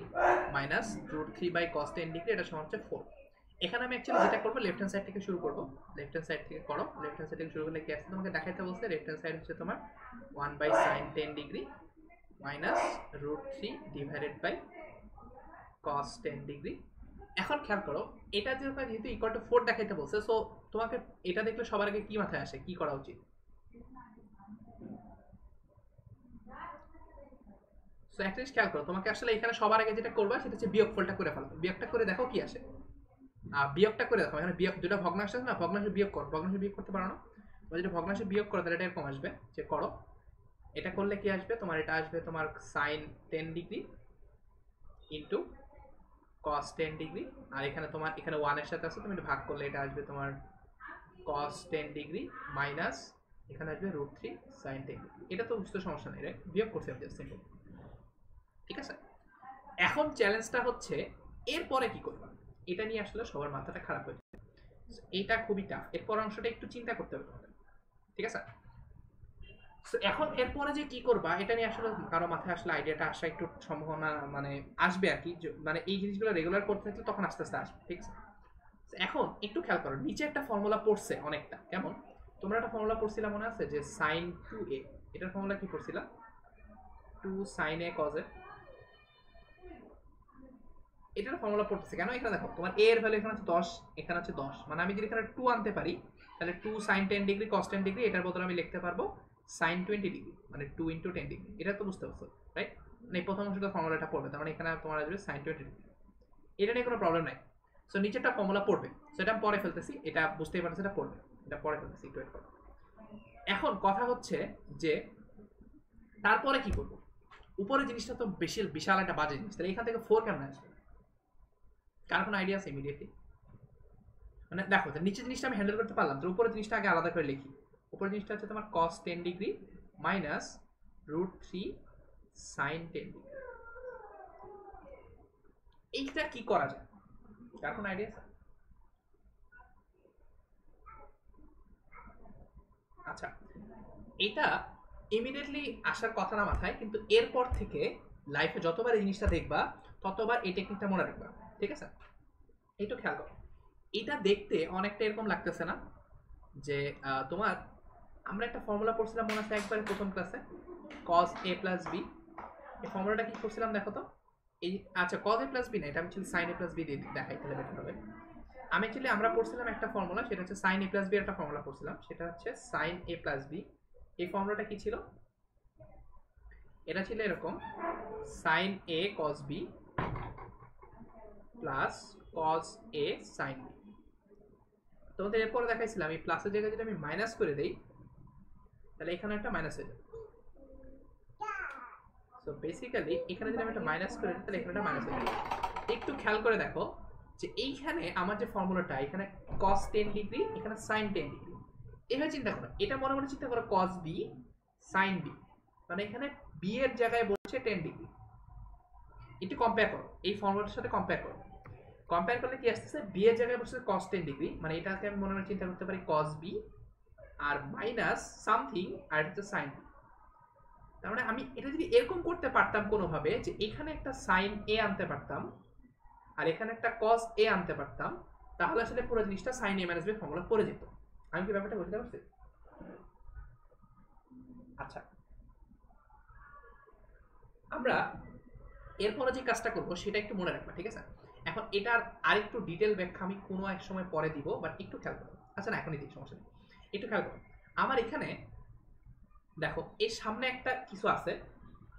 minus √3/cos 10 degree এটা সমান হচ্ছে 4। এখানে আমি অ্যাকচুয়ালি যেটা করবো লেফট হ্যান্ড সাইড থেকে শুরু করবো। লেফট হ্যান্ড সাইড থেকে করো। লেফট হ্যান্ড সাইড থেকে শুরু করলে কি আসছে তোমাকে দেখাইতে বলছে, লেফট হ্যান্ড সাইড হচ্ছে তোমার 1/sin 10 degree minus √3/cos 10 degree. এখন খেয়াল করো এটা যেহেতু ইকুয়াল টু 4 দেখাইতে বলছে, সো তোমাকে এটা দেখলে সবার আগে কি মাথায় আসে, কি করা উচিত? সো একটা জিনিস খেয়াল করো, তোমাকে আসলে এখানে সবার আগে যেটা করবা সেটা হচ্ছে বিয়োগফলটা করে ফেলো। বিয়োগটা করে দেখো কি আসে। বিয়োগটা করে দেখো, এখানে বিয়োগ দুটো ভগ্নাংশ আছে না, ভগ্নাংশ বিয়োগ করো। ভগ্নাংশ বিয়োগ করতে পারো না? যদি ভগ্নাংশ বিয়োগ করো তাহলে এটা এরকম আসবে যে করো, এটা করলে কি আসবে তোমার, এটা আসবে তোমার sin 10 degree into cos 10 degree, আর এখানে তোমার এখানে 1 এর সাথে আছে, তুমি এটা ভাগ করলে এটা আসবে তোমার cos 10 ডিগ্রি মাইনাস এখানে আসবে √3 sin 10 ডিগ্রি। এটা তো বুঝতে সমস্যা নেই, রাইট? বিয়োগ করতে হবে জাস্ট সিম্পল। ঠিক আছে? এখন চ্যালেঞ্জটা হচ্ছে এরপরে কি করবা, এটা নিয়ে আসলে সবার মাথাটা খারাপ হয়ে যায়। এটা খুবই টাফ, এরপর অংশটা একটু চিন্তা করতে হবে তোমাদের। ঠিক আছে? এখন এরপরে যে কি করবা এটা নিয়ে আসলে কারো মাথায় আসলে আইডিয়াটা আসা একটু সম্ভাবনা মানে আসবে আর কি, মানে এই জিনিসগুলো রেগুলার করতে থাকলে তখন আস্তে আস্তে আসবে। ঠিক আছে? এখন একটু খেয়াল করো, নিচে একটা ফর্মুলা পড়ছে অনেকটা, কেমন তোমরা একটা ফর্মুলা পড়ছিলা মনে আছে যে sin 2a, এটার ফর্মুলা কি পড়ছিলা? 2 sin a cos a। এটার ফর্মুলা পড়তেছে কেন? এখানে দেখো তোমার a এর ভ্যালু এখানে হচ্ছে 10, এখানে হচ্ছে 10, মানে আমি যদি এখানে 2 আনতে পারি তাহলে 2 sin 10 ডিগ্রি cos 10 ডিগ্রি, এটার বদলে আমি লিখতে পারবো sin 20 ডিগ্রি, মানে 2 × 10 ডিগ্রি। এটা তো বুঝতে পারছো, রাইট? মানে এই প্রথম অংশটা ফর্মুলাটা পড়বে, তার মানে এখানে তোমার আসবে sin 20 ডিগ্রি। এটা নিয়ে কোনো প্রবলেম নাই। সো নিচেরটা ফর্মুলা পড়বে, সেটা আমি পরে ফেলতেছি, এটা বুঝতেই পারছো, এটা পড়বে, এটা পরে ফেলতেছি, একটু ওয়েট করো। এখন কথা হচ্ছে যে তারপরে কি করবো? উপরে জিনিসটা তো বেশি বিশাল একটা বাজে জিনিস, তাহলে এখান থেকে 4 কেমন আসবে? কার কোনো আইডিয়া আছে ইমিডিয়েটলি? মানে দেখো নিচের জিনিসটা আমি হ্যান্ডেল করতে পারলাম, তো উপরের জিনিসটা আগে আলাদা করে লিখি। উপরের জিনিসটা হচ্ছে তোমার cos 10 degree minus √3 sin 10 degree. এইটা কি করা যায়, কার কোনো আইডিয়া আছে? আচ্ছা, এটা ইমিডিয়েটলি আসার কথা না মাথায়, কিন্তু এরপর থেকে লাইফে যতবার এই জিনিসটা দেখবা ততবার এই টেকনিকটা মনে রাখবা। ঠিক আছে? একটু খেয়াল করো, এটা দেখতে অনেকটা এরকম লাগতেছে না যে তোমার আমরা একটা ফর্মুলা পড়ছিলাম মনে আছে একবারে প্রথম ক্লাসে, cos a plus b। এই ফর্মুলাটা কি করছিলাম দেখো তো। এই আচ্ছা cos a plus b না, এটা আমি ছিল sin a plus b দিয়ে দেখাই তাহলে বেটার হবে। আমি অ্যাকচুয়ালি আমরা পড়ছিলাম একটা ফর্মুলা, সেটা হচ্ছে sin a plus b এর একটা ফর্মুলা পড়ছিলাম, সেটা হচ্ছে sin a plus b। এই ফর্মুলাটা কি ছিল? এটা ছিল এরকম, sin a cos b plus cos a sin b। তোমাদের এরপরে দেখাইছিলাম এই প্লাসের জায়গায় যদি আমি মাইনাস করে দেই তাহলে এখানে একটা মাইনাস হয়ে যাবে। সো বেসিক্যালি এখানে যদি আমি একটা মাইনাস করে দিই তাহলে এখানে একটা মাইনাস হয়ে যাবে। একটু খেয়াল করে দেখো যে এইখানে আমার যে ফর্মুলাটা, এখানে cos 10 ডিগ্রি, এখানে sin 10 ডিগ্রি। এভাবে চিন্তা করো, এটা মনে মনে চিন্তা করো cos b sin b, মানে এখানে b এর জায়গায় বলছে 10 ডিগ্রি। একটু কম্পেয়ার করো, এই ফর্মুলাটার সাথে কম্পেয়ার করো। কম্পেয়ার করলে কি আসতেছে, b এর জায়গায় বসে cos 10 ডিগ্রি, মানে এটাকে আমি মনে মনে চিন্তা করতে পারি cos b আর মাইনাস সামথিং আর এটা হচ্ছে sin b। তার মানে আমি এটা যদি এরকম করতে পারতাম কোনোভাবে যে এখানে একটা sin a আনতে পারতাম আর এখানে একটা cos a আনতে পারতাম, তাহলে আসলে পুরো জিনিসটা sin a - b ফর্মুলা পড়ে যেত। আমি কি ব্যাপারটা বুঝতে পারছি? আচ্ছা, আমরা এরপরে যে কাজটা করবো সেটা একটু মনে রাখবা, ঠিক আছে? এখন এটার আরেকটু ডিটেল ব্যাখ্যা আমি কোনো এক সময় পরে দিব, বাট একটু খেয়াল করো। আচ্ছা না, এখনই দিই, সমস্যা নেই, একটু খেয়াল করো। আমার এখানে দেখো এর সামনে একটা কিছু আছে,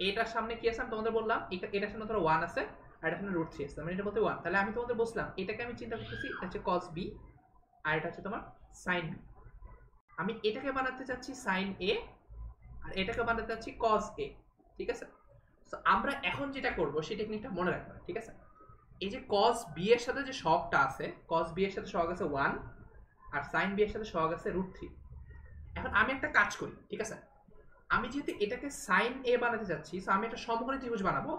এটার সামনে কি আছে আমি তোমাদের বললাম, এটার সামনে ধরো 1 আছে আর এটার সামনে √3 আছে, মানে এটা বলতে 1। তাহলে আমি তোমাদের বললাম এটাকে আমি চিন্তা করতেছি, এটা হচ্ছে cos b আর এটা হচ্ছে তোমার sin b। আমি এটাকে বানাতে চাচ্ছি sin a আর এটাকে বানাতে চাচ্ছি cos a, ঠিক আছে? তো আমরা এখন যেটা করব সেই টেকনিকটা মনে রাখবা, ঠিক আছে? এই যে cos b এর সাথে যে সহগটা আছে, cos b এর সাথে সহগ আছে 1 আর sin b এর সাথে সহগ আছে √3। এখন আমি একটা কাজ করি, ঠিক আছে? আমি যেহেতু এটাকে sin a বানাতে যাচ্ছি, সো আমি একটা সমকোণী ত্রিভুজ বানাবো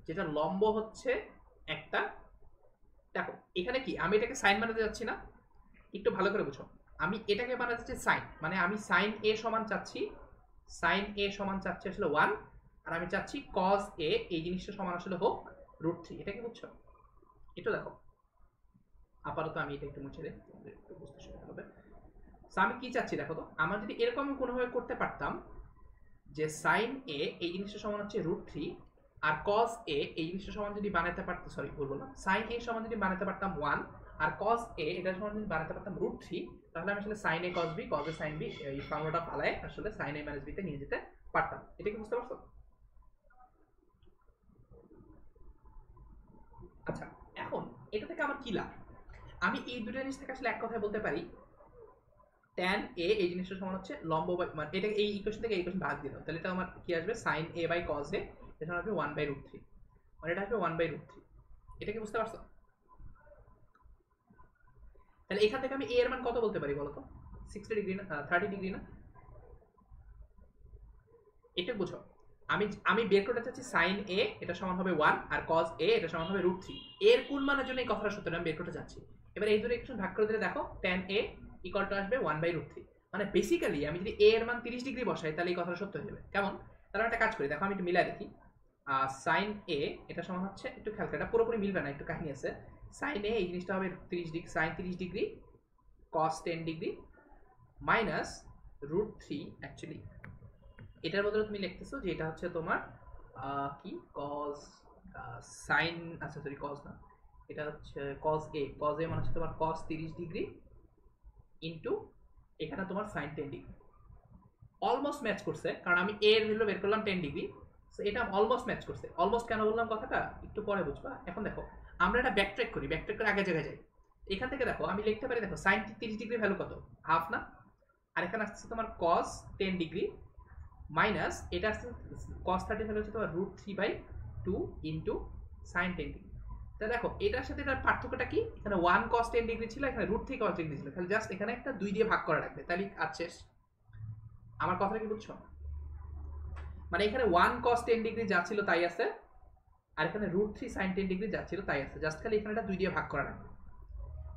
যেটা লম্ব হচ্ছে একটা। দেখো এখানে কি আমি এটাকে sin বানাতে যাচ্ছি না, একটু ভালো করে বুঝো। আমি এটাকে বানাতে চাচ্ছি sin, মানে আমি sin a সমান চাচ্ছি, sin a সমান চাচ্ছি আসলে 1 আর আমি চাচ্ছি cos a এই জিনিসটা সমান আসলে হোক √3। এটা কি বুঝছো? একটু দেখো, আপাতত আমি এটা একটু মুছে দিই, একটু বুঝতে সুবিধা হবে। সো আমি কি চাচ্ছি দেখো তো, আমার যদি এরকম কোনোভাবে করতে পারতাম যে sin a এই জিনিসটা সমান হচ্ছে √3 আর cos a এই জিনিসটা সমান যদি বানাতে পারতাম, সরি ভুল বললাম, sin a সমান যদি বানাতে পারতাম 1 আর cos a এটা সমান যদি বানাতে পারতাম √3, তাহলে আমি আসলে sin a cos b cos a sin b এই ফর্মুলাটা ফালায় আসলে sin a - b তে নিয়ে যেতে পারতাম। এটা কি বুঝতে পারছো? আচ্ছা, এখন এটা থেকে আমার কি লাভ? আমি এই দুটো জিনিস থেকে আসলে এক কথায় বলতে পারি tan a এই জিনিসটা সমান হচ্ছে লম্ব বাই, মানে এটা এই ইকুয়েশন থেকে এই ইকুয়েশন ভাগ দিলাম, তাহলে এটা আমার কি আসবে sin a by cos a, এটা সমান হবে 1/√3, মানে এটা আসবে 1/√3। এটা কি বুঝতে পারছো? তাহলে এখান থেকে আমি a এর মান কত বলতে পারি বলো তো? 60 ডিগ্রি না 30 ডিগ্রি না? এটা বুঝো, আমি আমি বের করতে চাচ্ছি sin a এটা সমান হবে 1 আর cos a এটা সমান হবে √3। এর কোন মানের জন্য এই কথাটা সত্য আমি বের করতে চাচ্ছি। এবার এই দুটো ইকুয়েশন ভাগ করে দিলে দেখো tan a ইকুয়াল টু আসবে 1/√3। মানে বেসিক্যালি আমি যদি a এর মান 30 ডিগ্রি বসাই তাহলে এই কথাটা সত্য হয়ে যাবে। কেমন? তাহলে একটা কাজ করি, দেখো আমি একটু মিলাই দেখি। sin a এটা সমান হচ্ছে, একটু খেয়াল করে, এটা পুরোপুরি মিলবে না, একটু কাহিনী আছে। sin a এই জিনিসটা হবে 30 degree, sin 30 degree cos 10 degree minus √3। Actually এটার বদলে তুমি লিখতেছো যে এটা হচ্ছে তোমার কি cos sin, আচ্ছা সরি cos না, এটা হচ্ছে cos a, cos a মানে হচ্ছে তোমার cos 30 ডিগ্রি ইনটু এখানে তোমার sin 10 ডিগ্রি। অলমোস্ট ম্যাচ করছে, কারণ আমি a এর ভ্যালু বের করলাম 10 ডিগ্রি, সো এটা অলমোস্ট ম্যাচ করছে। অলমোস্ট কেন বললাম কথাটা একটু পরে বুঝবা। এখন দেখো আমরা এটা ব্যাকট্র্যাক করি, ব্যাকট্র্যাক করে আগে জায়গায় যাই। এখান থেকে দেখো আমি লিখতে পারি, দেখো sin 30 ডিগ্রি ভ্যালু কত? হাফ না? আর এখানে আসছে তোমার cos 10 ডিগ্রি মাইনাস এটা আসছে cos 30 ভ্যালু হচ্ছে তোমার √3/2 ইনটু sin 10 ডিগ্রি। তাহলে দেখো এটার সাথে এটার পার্থক্যটা কি? এখানে 1 cos 10 ডিগ্রি ছিল, এখানে √3 cos 10 ডিগ্রি ছিল, তাহলে জাস্ট এখানে একটা 2 দিয়ে ভাগ করা লাগবে, তাহলে আছে। আমার কথাটা কি বুঝছো? মানে এখানে 1 cos 10 ডিগ্রি যা ছিল তাই আছে আর এখানে √3 sin 10 ডিগ্রি যা ছিল তাই আছে, জাস্ট খালি এখানে এটা 2 দিয়ে ভাগ করা লাগবে।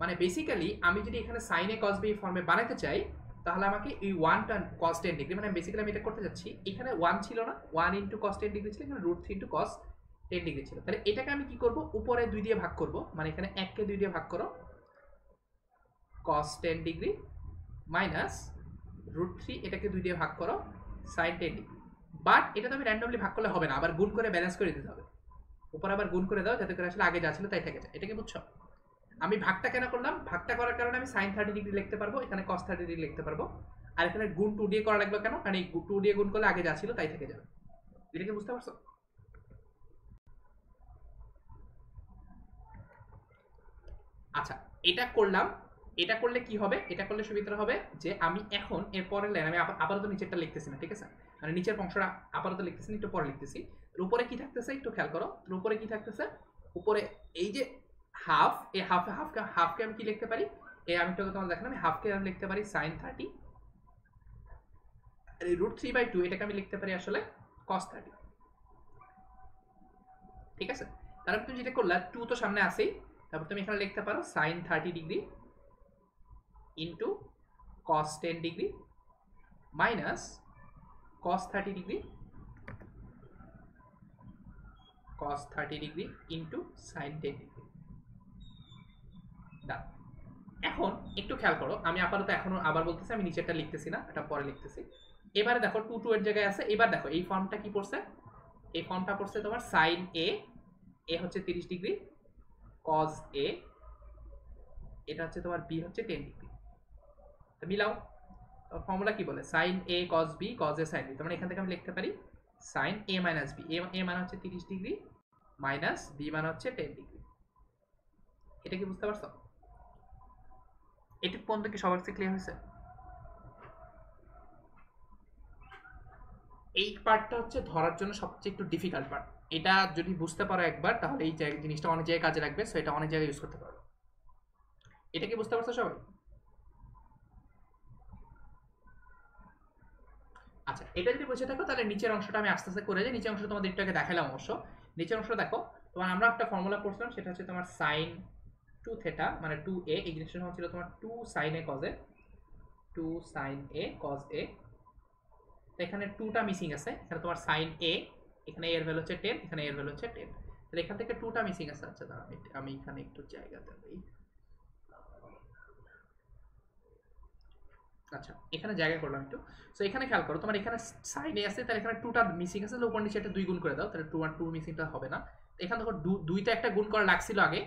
মানে বেসিক্যালি আমি যদি এখানে sin a cos b ফর্মে বানাতে চাই তাহলে আমাকে এই 1টা cos 10 ডিগ্রি, মানে বেসিক্যালি আমি এটা করতে যাচ্ছি, এখানে 1 ছিল না, 1 ইনটু cos 10 ডিগ্রি ছিল, এখানে √3 ইনটু cos 10 ডিগ্রি ছিল। তাহলে এটাকে আমি কি করব, উপরে 2 দিয়ে ভাগ করব, মানে এখানে 1 কে 2 দিয়ে ভাগ করো, cos 10 ডিগ্রি মাইনাস √3 এটাকে 2 দিয়ে ভাগ করো sin 10 ডিগ্রি। বাট এটা তো আমি র্যান্ডমলি ভাগ করলে হবে না, আবার গুণ করে ব্যালেন্স করে দিতে হবে। উপর আবার গুণ করে দাও যাতে করে আসলে আগে যা ছিল তাই থেকে যায়। এটা কি বুঝছো? আমি ভাগটা কেন করলাম? ভাগটা করার কারণে আমি sin 30 ডিগ্রি লিখতে পারবো, এখানে cos 30 ডিগ্রি লিখতে পারবো। আর এখানে গুণ 2 দিয়ে করা লাগবে কেন? কারণ এই 2 দিয়ে গুণ করলে আগে যা ছিল তাই থেকে যাবে। এটা কি বুঝতে পারছো? আচ্ছা, এটা করলাম। এটা করলে কি হবে? এটা করলে সুবিধা হবে যে আমি এখন এর পরের লাইন আমি আপাতত নিচেরটা লিখতেছি না, ঠিক আছে? মানে নিচের অংশটা আপাতত লিখতেছি না, একটু পরে লিখতেছি। উপরে কি থাকতেছে একটু খেয়াল করো। উপরে কি থাকতেছে? উপরে এই যে হাফ, এই হাফকে আমি কি লিখতে পারি? এই আমি তোমাদের দেখেন আমি হাফকে আমি লিখতে পারি sin 30, আর এই √3/2 এটাকে আমি লিখতে পারি আসলে cos 30, ঠিক আছে? তারপর তুমি যেটা করলা 2 তো সামনে আসেই, তারপর তুমি এখানে লিখতে পারো sin 30 degree into cos 10 degree minus cos 30 degree into sin 10 degree. এখন একটু খেয়াল করো, আমি আপাতত এখনো আবার বলতেছি, আমি নিচেরটা লিখতেছি না, এটা পরে লিখতেছি। এবারে দেখো 2 এর জায়গায় আছে। এবার দেখো এই ফর্মটা কি পড়ছে? এই ফর্মটা পড়ছে তোমার sin a হচ্ছে 30 ডিগ্রি, cos a এটা হচ্ছে তোমার b হচ্ছে 10 ডিগ্রি। তো মিলাও, ফর্মুলা কি বলে? sin a cos b cos a sin b। তার মানে এখান থেকে আমি লিখতে পারি sin a minus b। a মানে হচ্ছে 30 ডিগ্রি মাইনাস b মানে হচ্ছে 10 ডিগ্রি। এটা কি বুঝতে পারছো? এটুকু পর্যন্ত কি সবার কাছে ক্লিয়ার হয়েছে? এই পার্টটা হচ্ছে ধরার জন্য সবচেয়ে একটু ডিফিকাল্ট পার্ট। এটা যদি বুঝতে পারো একবার তাহলে এই জিনিসটা অনেক জায়গায় কাজে লাগবে, সো এটা অনেক জায়গায় ইউজ করতে পারো। এটা কি বুঝতে পারছো সবাই? আচ্ছা, এটা যদি বুঝে থাকো তাহলে নিচের অংশটা আমি আস্তে আস্তে করে যাই। নিচের অংশটা তোমাদের একটু আগে দেখালাম অবশ্য। নিচের অংশটা দেখো, তোমার আমরা একটা ফর্মুলা পড়ছিলাম, সেটা হচ্ছে তোমার sin 2 থিটা মানে 2a, এই জিনিসটা সমান ছিল তোমার 2 sin a cos a, 2 sin a cos a। এখানে 2টা মিসিং আছে, এখানে তোমার sin a, এখানে এর ভ্যালু হচ্ছে 10, এখানে এর ভ্যালু হচ্ছে 10, তাহলে এখান থেকে 2টা মিসিং আছে। আচ্ছা দাঁড়াও, আমি এখানে একটু জায়গাতে দিই। আচ্ছা, এখানে জায়গা করলাম একটু। সো এখানে খেয়াল করো, তোমার এখানে sin a আছে, তাহলে এখানে 2টা মিসিং আছে, তাহলে উপর নিচে একটা 2 গুণ করে দাও, তাহলে 2 আর 2 মিসিংটা হবে না। এখানে দেখো 2টা একটা গুণ করা লাগছিল আগে,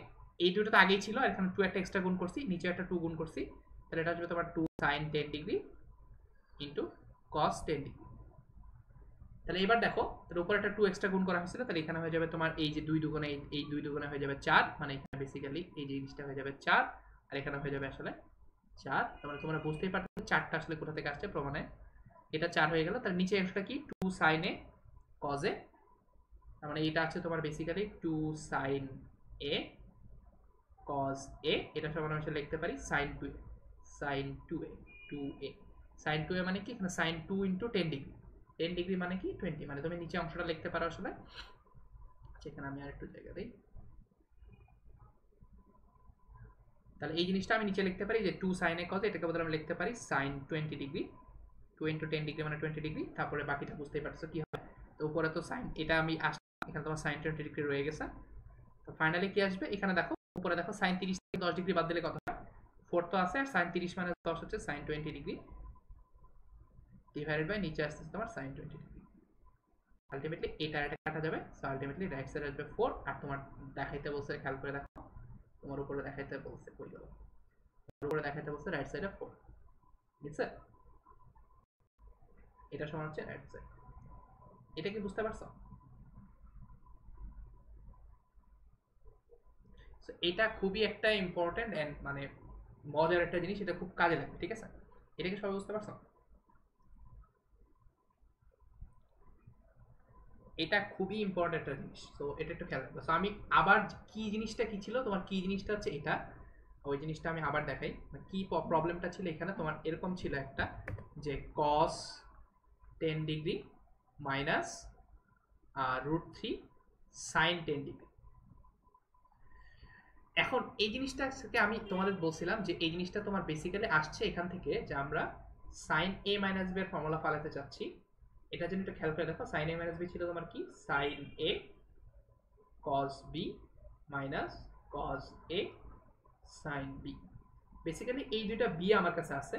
এই 2টা তো আগেই ছিল, আর এখানে 2 একটা এক্সট্রা গুণ করছি, নিচে একটা 2 গুণ করছি, তাহলে এটা হচ্ছে তোমার 2 sin 10 degree into cos 10 degree. তাহলে এবার দেখো, এর উপরে একটা 2 এক্সট্রা গুণ করা হয়েছিল, তাহলে এখানে হয়ে যাবে তোমার এই যে 2 দুগুণে, এই 2 দুগুণে হয়ে যাবে 4, মানে এখানে বেসিক্যালি এই যে জিনিসটা হয়ে যাবে 4, আর এখানে হয়ে যাবে আসলে 4। তাহলে তোমরা বুঝতেই পারছো 4টা আসলে কোথা থেকে আসছে প্রমাণে। এটা 4 হয়ে গেল, তার নিচে অংশটা কি 2 sin a cos a, তার মানে এটা আছে তোমার basically 2 sin a cos a, এটা সমান আমি লিখতে পারি sin 2a, sin 2a 2a sin 2a মানে কি? এখানে sin 2 ইনটু 10 ডিগ্রি, 10 ডিগ্রি মানে কি 20, মানে তুমি নিচে অংশটা লিখতে পারো আসলে। সেখানে আমি আরেকটু জায়গা দিই, তাহলে এই জিনিসটা আমি নিচে লিখতে পারি যে 2 sin a cos, এটাকে বদলে আমি লিখতে পারি sin 20 ডিগ্রি, 2 ইনটু 10 ডিগ্রি মানে 20 ডিগ্রি। তারপরে বাকিটা বুঝতেই পারছো কি হবে। তো উপরে তো sin, এটা আমি এখানে তোমার sin 20 ডিগ্রি রয়ে গেছে। তো ফাইনালি কি আসবে? এখানে দেখো উপরে দেখো sin 30 থেকে 10 ডিগ্রি বাদ দিলে কত হয়? 4 তো আছে, আর sin 30 মানে 10 হচ্ছে sin 20 ডিগ্রি ডিভাইডেড বাই নিচে আসছে তোমার sin 20 ডিগ্রি। আলটিমেটলি এটা এটা কাটা যাবে, সো আলটিমেটলি রাইট সাইড আসবে 4, আর তোমার দেখাইতে বলছে, খেয়াল করে দেখো তোমার উপরে দেখাইতে বলছে, কই গেল? তোমার উপরে দেখাইতে বলছে রাইট সাইডে 4, বুঝছে? এটা সমান হচ্ছে রাইট সাইড। এটা কি বুঝতে পারছো? এটা খুবই একটা ইম্পর্টেন্ট এন্ড মানে মজার একটা জিনিস, এটা খুব কাজে লাগবে, ঠিক আছে? এটা কি সবাই বুঝতে পারছো? এটা খুবই ইম্পর্টেন্ট একটা জিনিস, তো এটা একটু খেয়াল রাখবে। সো আমি আবার কি জিনিসটা কি ছিল, তোমার কি জিনিসটা হচ্ছে এটা, ওই জিনিসটা আমি আবার দেখাই। কি প্রবলেমটা ছিল এখানে তোমার? এরকম ছিল একটা যে cos 10 degree minus √3 sin 10 degree. এখন এই জিনিসটা থেকে আমি তোমাদের বলছিলাম যে এই জিনিসটা তোমার বেসিক্যালি আসছে এখান থেকে যে আমরা sin a b এর ফর্মুলা ফালাতে চাচ্ছি। এটা জন্য একটু খেয়াল করে দেখো, sin a b ছিল তোমার কি sin a cos b minus cos a sin b। Basically এই দুইটা b আমার কাছে আছে,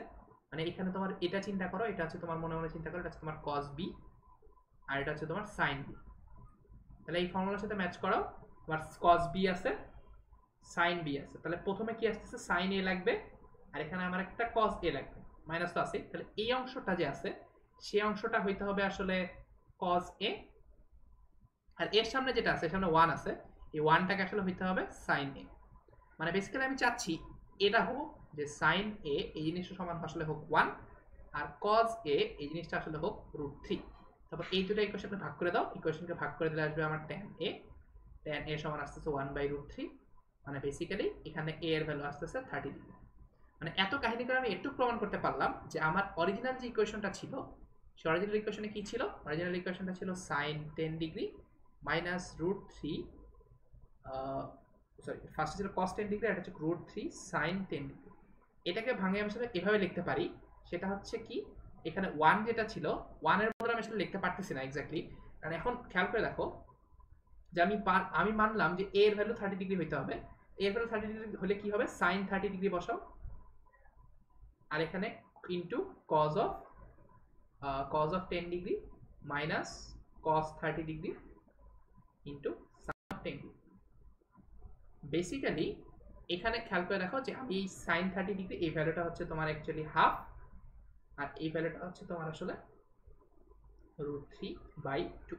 মানে এখানে তোমার এটা চিন্তা করো, এটা হচ্ছে তোমার মনে মনে চিন্তা করো, এটা হচ্ছে তোমার cos b আর এটা হচ্ছে তোমার sin b। তাহলে এই ফর্মুলার সাথে ম্যাচ করো, তোমার cos b আছে, sin b আছে। তাহলে প্রথমে কি আসতেছে, sin a লাগবে, আর এখানে আমার একটা cos a লাগবে, মাইনাস তো আছে। তাহলে এই অংশটা যে আছে সেই অংশটা হইতে হবে আসলে cos a, আর এর সামনে যেটা আছে সামনে 1 আছে, এই 1টাকে আসলে হইতে হবে sin a। মানে বেসিক্যালি আমি চাচ্ছি এটা হোক যে sin a এই জিনিসটা সমান আসলে হোক 1, আর cos a এই জিনিসটা আসলে হোক √3। তারপর এই দুটো ইকুয়েশনকে ভাগ করে দাও, ইকুয়েশনকে ভাগ করে দিলে আসবে আমার tan a, tan a সমান আসতেছে 1/√3। মানে বেসিক্যালি এখানে a এর ভ্যালু আসতেছে 30 ডিগ্রি। মানে এত কাহিনী করে আমি একটু প্রমাণ করতে পারলাম যে আমার অরিজিনাল যে ইকুয়েশনটা ছিল, সেই অরিজিনাল ইকুয়েশনে কি ছিল, অরিজিনাল ইকুয়েশনটা ছিল sin 10 ডিগ্রি মাইনাস √3, সরি ফার্স্টে ছিল cos 10 ডিগ্রি, আর এটা হচ্ছে √3 sin 10 ডিগ্রি। এটাকে ভাঙে আমি আসলে এভাবে লিখতে পারি, সেটা হচ্ছে কি, এখানে 1 যেটা ছিল 1 এর বদলে আমি আসলে লিখতে পারতেছি না এক্স্যাক্টলি, কারণ এখন খেয়াল করে দেখো যে আমি মানলাম যে a এর ভ্যালু 30 ডিগ্রি হইতে হবে। a এর ভ্যালু 30 ডিগ্রি হলে কি হবে, sin 30 ডিগ্রি বসাও, আর এখানে into cos of 10 degree minus cos 30 degree into sin of 10 degree. Basically এখানে খেয়াল করে দেখো যে আমি এই sin 30 ডিগ্রি এই ভ্যালুটা হচ্ছে তোমার অ্যাকচুয়ালি হাফ, আর এই ভ্যালুটা হচ্ছে তোমার আসলে √3/2।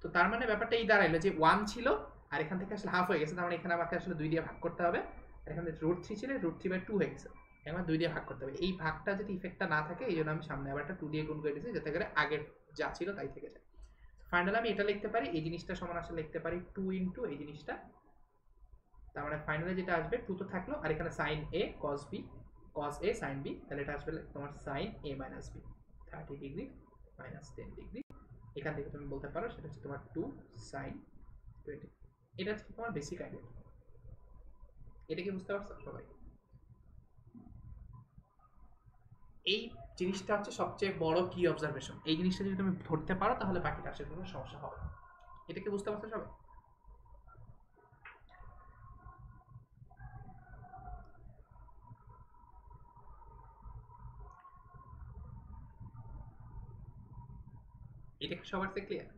তো তার মানে ব্যাপারটা এই দাঁড়াইলো যে 1 ছিল আর এখান থেকে আসলে হাফ হয়ে গেছে, তার মানে এখানে আমাকে আসলে 2 দিয়ে ভাগ করতে হবে, আর এখানে √3 ছিল, √3/2 হয়ে গেছে, আমার 2 দিয়ে ভাগ করতে হবে। এই ভাগটা যদি ইফেক্টটা না থাকে এই জন্য আমি সামনে আবার একটা 2 দিয়ে গুণ করে দিয়েছি, যাতে করে আগের যা ছিল তাই থেকে যায়। ফাইনালি আমি এটা লিখতে পারি, এই জিনিসটা সমান আসলে লিখতে পারি 2 ইনটু এই জিনিসটা, তার মানে ফাইনালি যেটা আসবে 2 তো থাকলো, আর এখানে sin a cos b, cos a sin b, তাহলে এটা আসবে তোমার sin a minus b 30 degree minus 10 degree. এখান থেকে তুমি বলতে পারো সেটা হচ্ছে তোমার 2 sin 20। এটা হচ্ছে তোমার বেসিক আইডিয়া। এটা কি বুঝতে পারছো সবাই? এই জিনিসটা হচ্ছে সবচেয়ে বড় কি অবজারভেশন, এই জিনিসটা যদি তুমি ধরতে পারো তাহলে বাকিটা আসলে কোনো সমস্যা হবে না। এটা কি বুঝতে পারছো সবাই? এটা কি সবার কাছে ক্লিয়ার?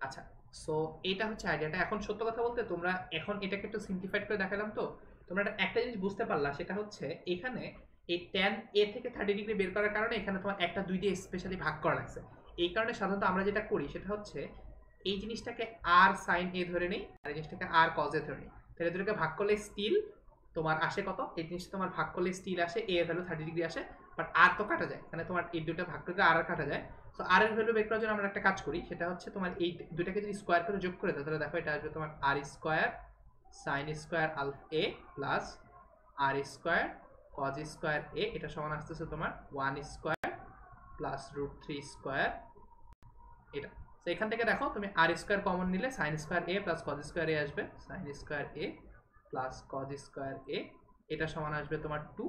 আচ্ছা, সো এটা হচ্ছে আইডিয়াটা। এখন সত্য কথা বলতে তোমরা এখন এটাকে একটু সিম্পলিফাইড করে দেখালাম, তো তোমরা একটা জিনিস বুঝতে পারলা, সেটা হচ্ছে এখানে এই tan a থেকে 30 ডিগ্রি বের করার কারণে এখানে তোমার একটা 2 দিয়ে স্পেশালি ভাগ করা লাগছে। এই কারণে সাধারণত আমরা যেটা করি সেটা হচ্ছে এই জিনিসটাকে r sin a ধরে নেই, আর এই জিনিসটাকে r cos a ধরে নেই। তাহলে দুটোকে ভাগ করলে স্টিল তোমার আসে কত, এই জিনিসটা তোমার ভাগ করলে স্টিল আসে a এর ভ্যালু 30 ডিগ্রি আসে, বাট r তো কাটা যায়, মানে তোমার এই দুটো ভাগ করলে r কাটা যায়। তো r এর ভ্যালু বের করার জন্য আমরা একটা কাজ করি, সেটা হচ্ছে তোমার এই দুটাকে যদি স্কোয়ার করে যোগ করে দাও, তাহলে দেখো এটা আসবে তোমার r square sin square alpha a plus r square cos square a, এটা সমান আসতেছে তোমার 1 স্কোয়ার প্লাস √3 স্কোয়ার এটা। তো এখান থেকে দেখো তুমি r স্কোয়ার কমন নিলে sin square a plus cos square a আসবে, sin square a plus cos square a, এটা সমান আসবে তোমার 2।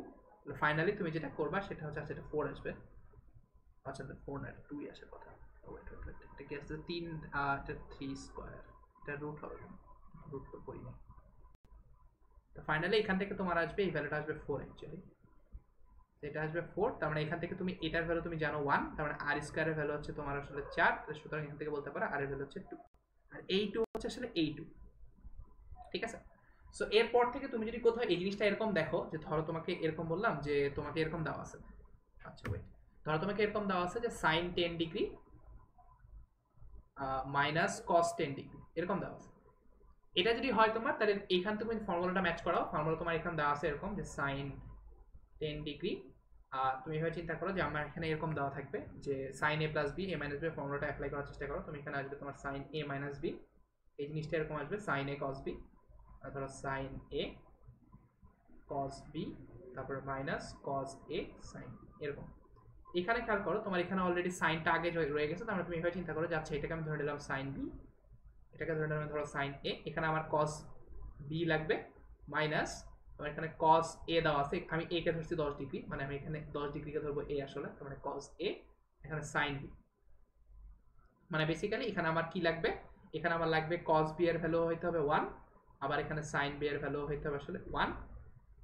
ফাইনালি তুমি যেটা করবা সেটা হচ্ছে সেটা 4 আসবে। আচ্ছা 4 না 2 আসে কথা, এটা কি আসছে 3, এটা 3 স্কয়ার, এটা রুট হবে, রুট তো করি না। তো ফাইনালি এখান থেকে তোমার আসবে এই ভ্যালুটা আসবে 4 অ্যাকচুয়ালি, এটা আসবে 4। তার মানে এখান থেকে তুমি এটার ভ্যালু তুমি জানো 1, তার মানে r স্কয়ারের ভ্যালু হচ্ছে তোমার আসলে 4, সুতরাং এখান থেকে বলতে পারো r এর ভ্যালু হচ্ছে 2, আর এই 2 হচ্ছে আসলে এই 2। ঠিক আছে, সো এরপর থেকে তুমি যদি কোথাও এই জিনিসটা এরকম দেখো, যে ধরো তোমাকে এরকম বললাম যে তোমাকে এরকম দেওয়া আছে, আচ্ছা ওয়েট, ধরো তোমাকে এরকম দেওয়া আছে যে sin 10 degree minus cos 10 degree এরকম দেওয়া আছে। এটা যদি হয় তোমার, তাহলে এখান থেকে তুমি ফর্মুলাটা ম্যাচ করাও। ফর্মুলা তোমার এখানে দেওয়া আছে এরকম যে sin 10 ডিগ্রি, তুমি এভাবে চিন্তা করো যে আমার এখানে এরকম দেওয়া থাকবে যে sin a plus b a minus b ফর্মুলাটা অ্যাপ্লাই করার চেষ্টা করো। তুমি এখানে আসবে তোমার sin a মাইনাস b, এই জিনিসটা এরকম আসবে sin a cos b, আর ধরো sin a cos b তারপর মাইনাস cos a sin এরকম। এখানে খেয়াল করো তোমার এখানে অলরেডি সাইনটা আগে রয়ে গেছে, তার তুমি এভাবে চিন্তা করো যে আচ্ছা এটাকে আমি ধরে নিলাম sin b, এটাকে ধরে নিলাম ধরো sin a, এখানে আমার cos b লাগবে মাইনাস আমার এখানে cos a দেওয়া আছে, আমি a কে ধরছি 10 ডিগ্রি, মানে আমি এখানে 10 ডিগ্রিকে ধরবো a আসলে, তার মানে cos a এখানে sin b, মানে বেসিক্যালি এখানে আমার কি লাগবে, এখানে আমার লাগবে cos b এর ভ্যালু হইতে হবে 1, আবার এখানে sin b এর ভ্যালু হইতে হবে আসলে 1,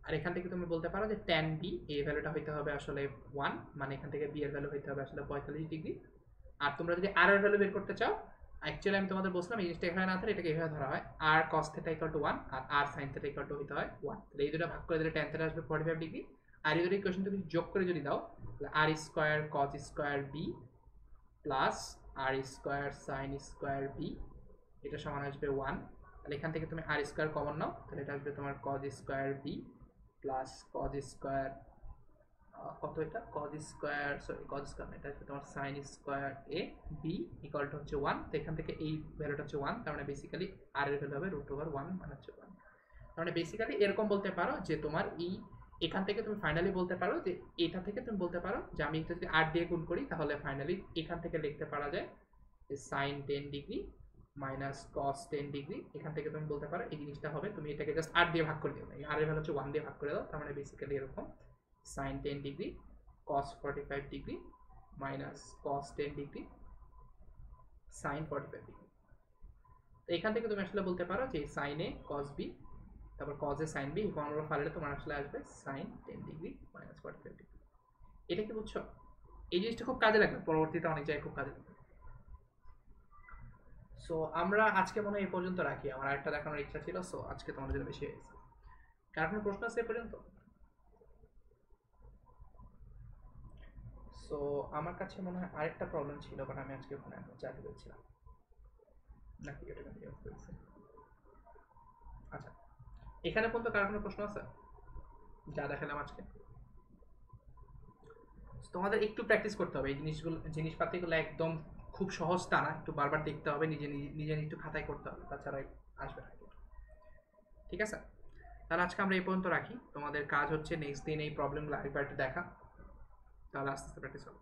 আর এখান থেকে তুমি বলতে পারো যে tan b এই ভ্যালুটা হইতে হবে আসলে 1, মানে এখান থেকে b এর ভ্যালু হইতে হবে আসলে 45 ডিগ্রি। আর তোমরা যদি r এর ভ্যালু বের করতে চাও, অ্যাকচুয়ালি আমি তোমাদের বলছিলাম এই জিনিসটা এখানে না থাকে, এটাকে এভাবে ধরা হয় r cos θ = 1 আর r sin θ = হইতে হয় 1। তাহলে এই দুটো ভাগ করে দিলে tan θ আসবে 45 ডিগ্রি। আর এই দুটো ইকুয়েশন তুমি যোগ করে যদি দাও তাহলে r square cos square b plus r square sin square b এটা সমান আসবে 1। তাহলে এখান থেকে তুমি r স্কয়ার কমন নাও, তাহলে এটা আসবে তোমার cos square b plus cos square কত, এটা cos square, sorry cos square না, এটা আসবে তোমার sin square a b equal to হচ্ছে 1। তো এখান থেকে এই ভ্যালুটা হচ্ছে 1, তার মানে বেসিক্যালি r এর ভ্যালু হবে √1 মানে হচ্ছে 1। তার মানে বেসিক্যালি এরকম বলতে পারো যে তোমার এই এখান থেকে তুমি ফাইনালি বলতে পারো যে এটা থেকে তুমি বলতে পারো যে আমি যদি r দিয়ে গুণ করি তাহলে ফাইনালি এখান থেকে লিখতে পারা যায় যে sin 10 degree minus cos 10 degree. এখান থেকে তুমি বলতে পারো এই জিনিসটা হবে, তুমি এটাকে জাস্ট r দিয়ে ভাগ করে দিও, r এর ভ্যালু হচ্ছে 1 দিয়ে ভাগ করে দাও, তার মানে বেসিক্যালি এরকম sin 10 degree cos 45 degree minus cos 10 degree sin 45 degree. তো এখান থেকে তুমি আসলে বলতে পারো যে sin a cos b তারপর cos a sin b formula ফাইলে তোমার আসলে আসবে sin 10 ডিগ্রি মাইনাস 45 ডিগ্রি। এটা কি বুঝছো? এই জিনিসটা খুব কাজে লাগবে, পরবর্তীতে অনেক জায়গায় খুব কাজে লাগবে। সো আমরা আজকে মনে হয় এই পর্যন্ত রাখি, আমার আরেকটা দেখানোর ইচ্ছা ছিল, সো আজকে তোমাদের জন্য বেশি হয়ে গেছে। কার কোনো প্রশ্ন আছে এ পর্যন্ত? সো আমার কাছে মনে হয় আরেকটা প্রবলেম ছিল, বাট আমি আজকে ওখানে চাইতে পেরেছিলাম নাকি এটা কন্টিনিউ করেছি। আচ্ছা, এখানে পর্যন্ত কার কোনো প্রশ্ন আছে যা দেখালাম আজকে? তোমাদের একটু প্র্যাকটিস করতে হবে এই জিনিসগুলো, জিনিসপাতিগুলো একদম খুব সহজ তা না, একটু বারবার দেখতে হবে, নিজে নিজে একটু খাতায় করতে হবে, তাছাড়া আসবে না। ঠিক আছে, তাহলে আজকে আমরা এই পর্যন্ত রাখি। তোমাদের কাজ হচ্ছে নেক্সট দিন এই প্রবলেমগুলো আরেকবার একটু দেখা, তাহলে আস্তে আস্তে প্র্যাকটিস হবে।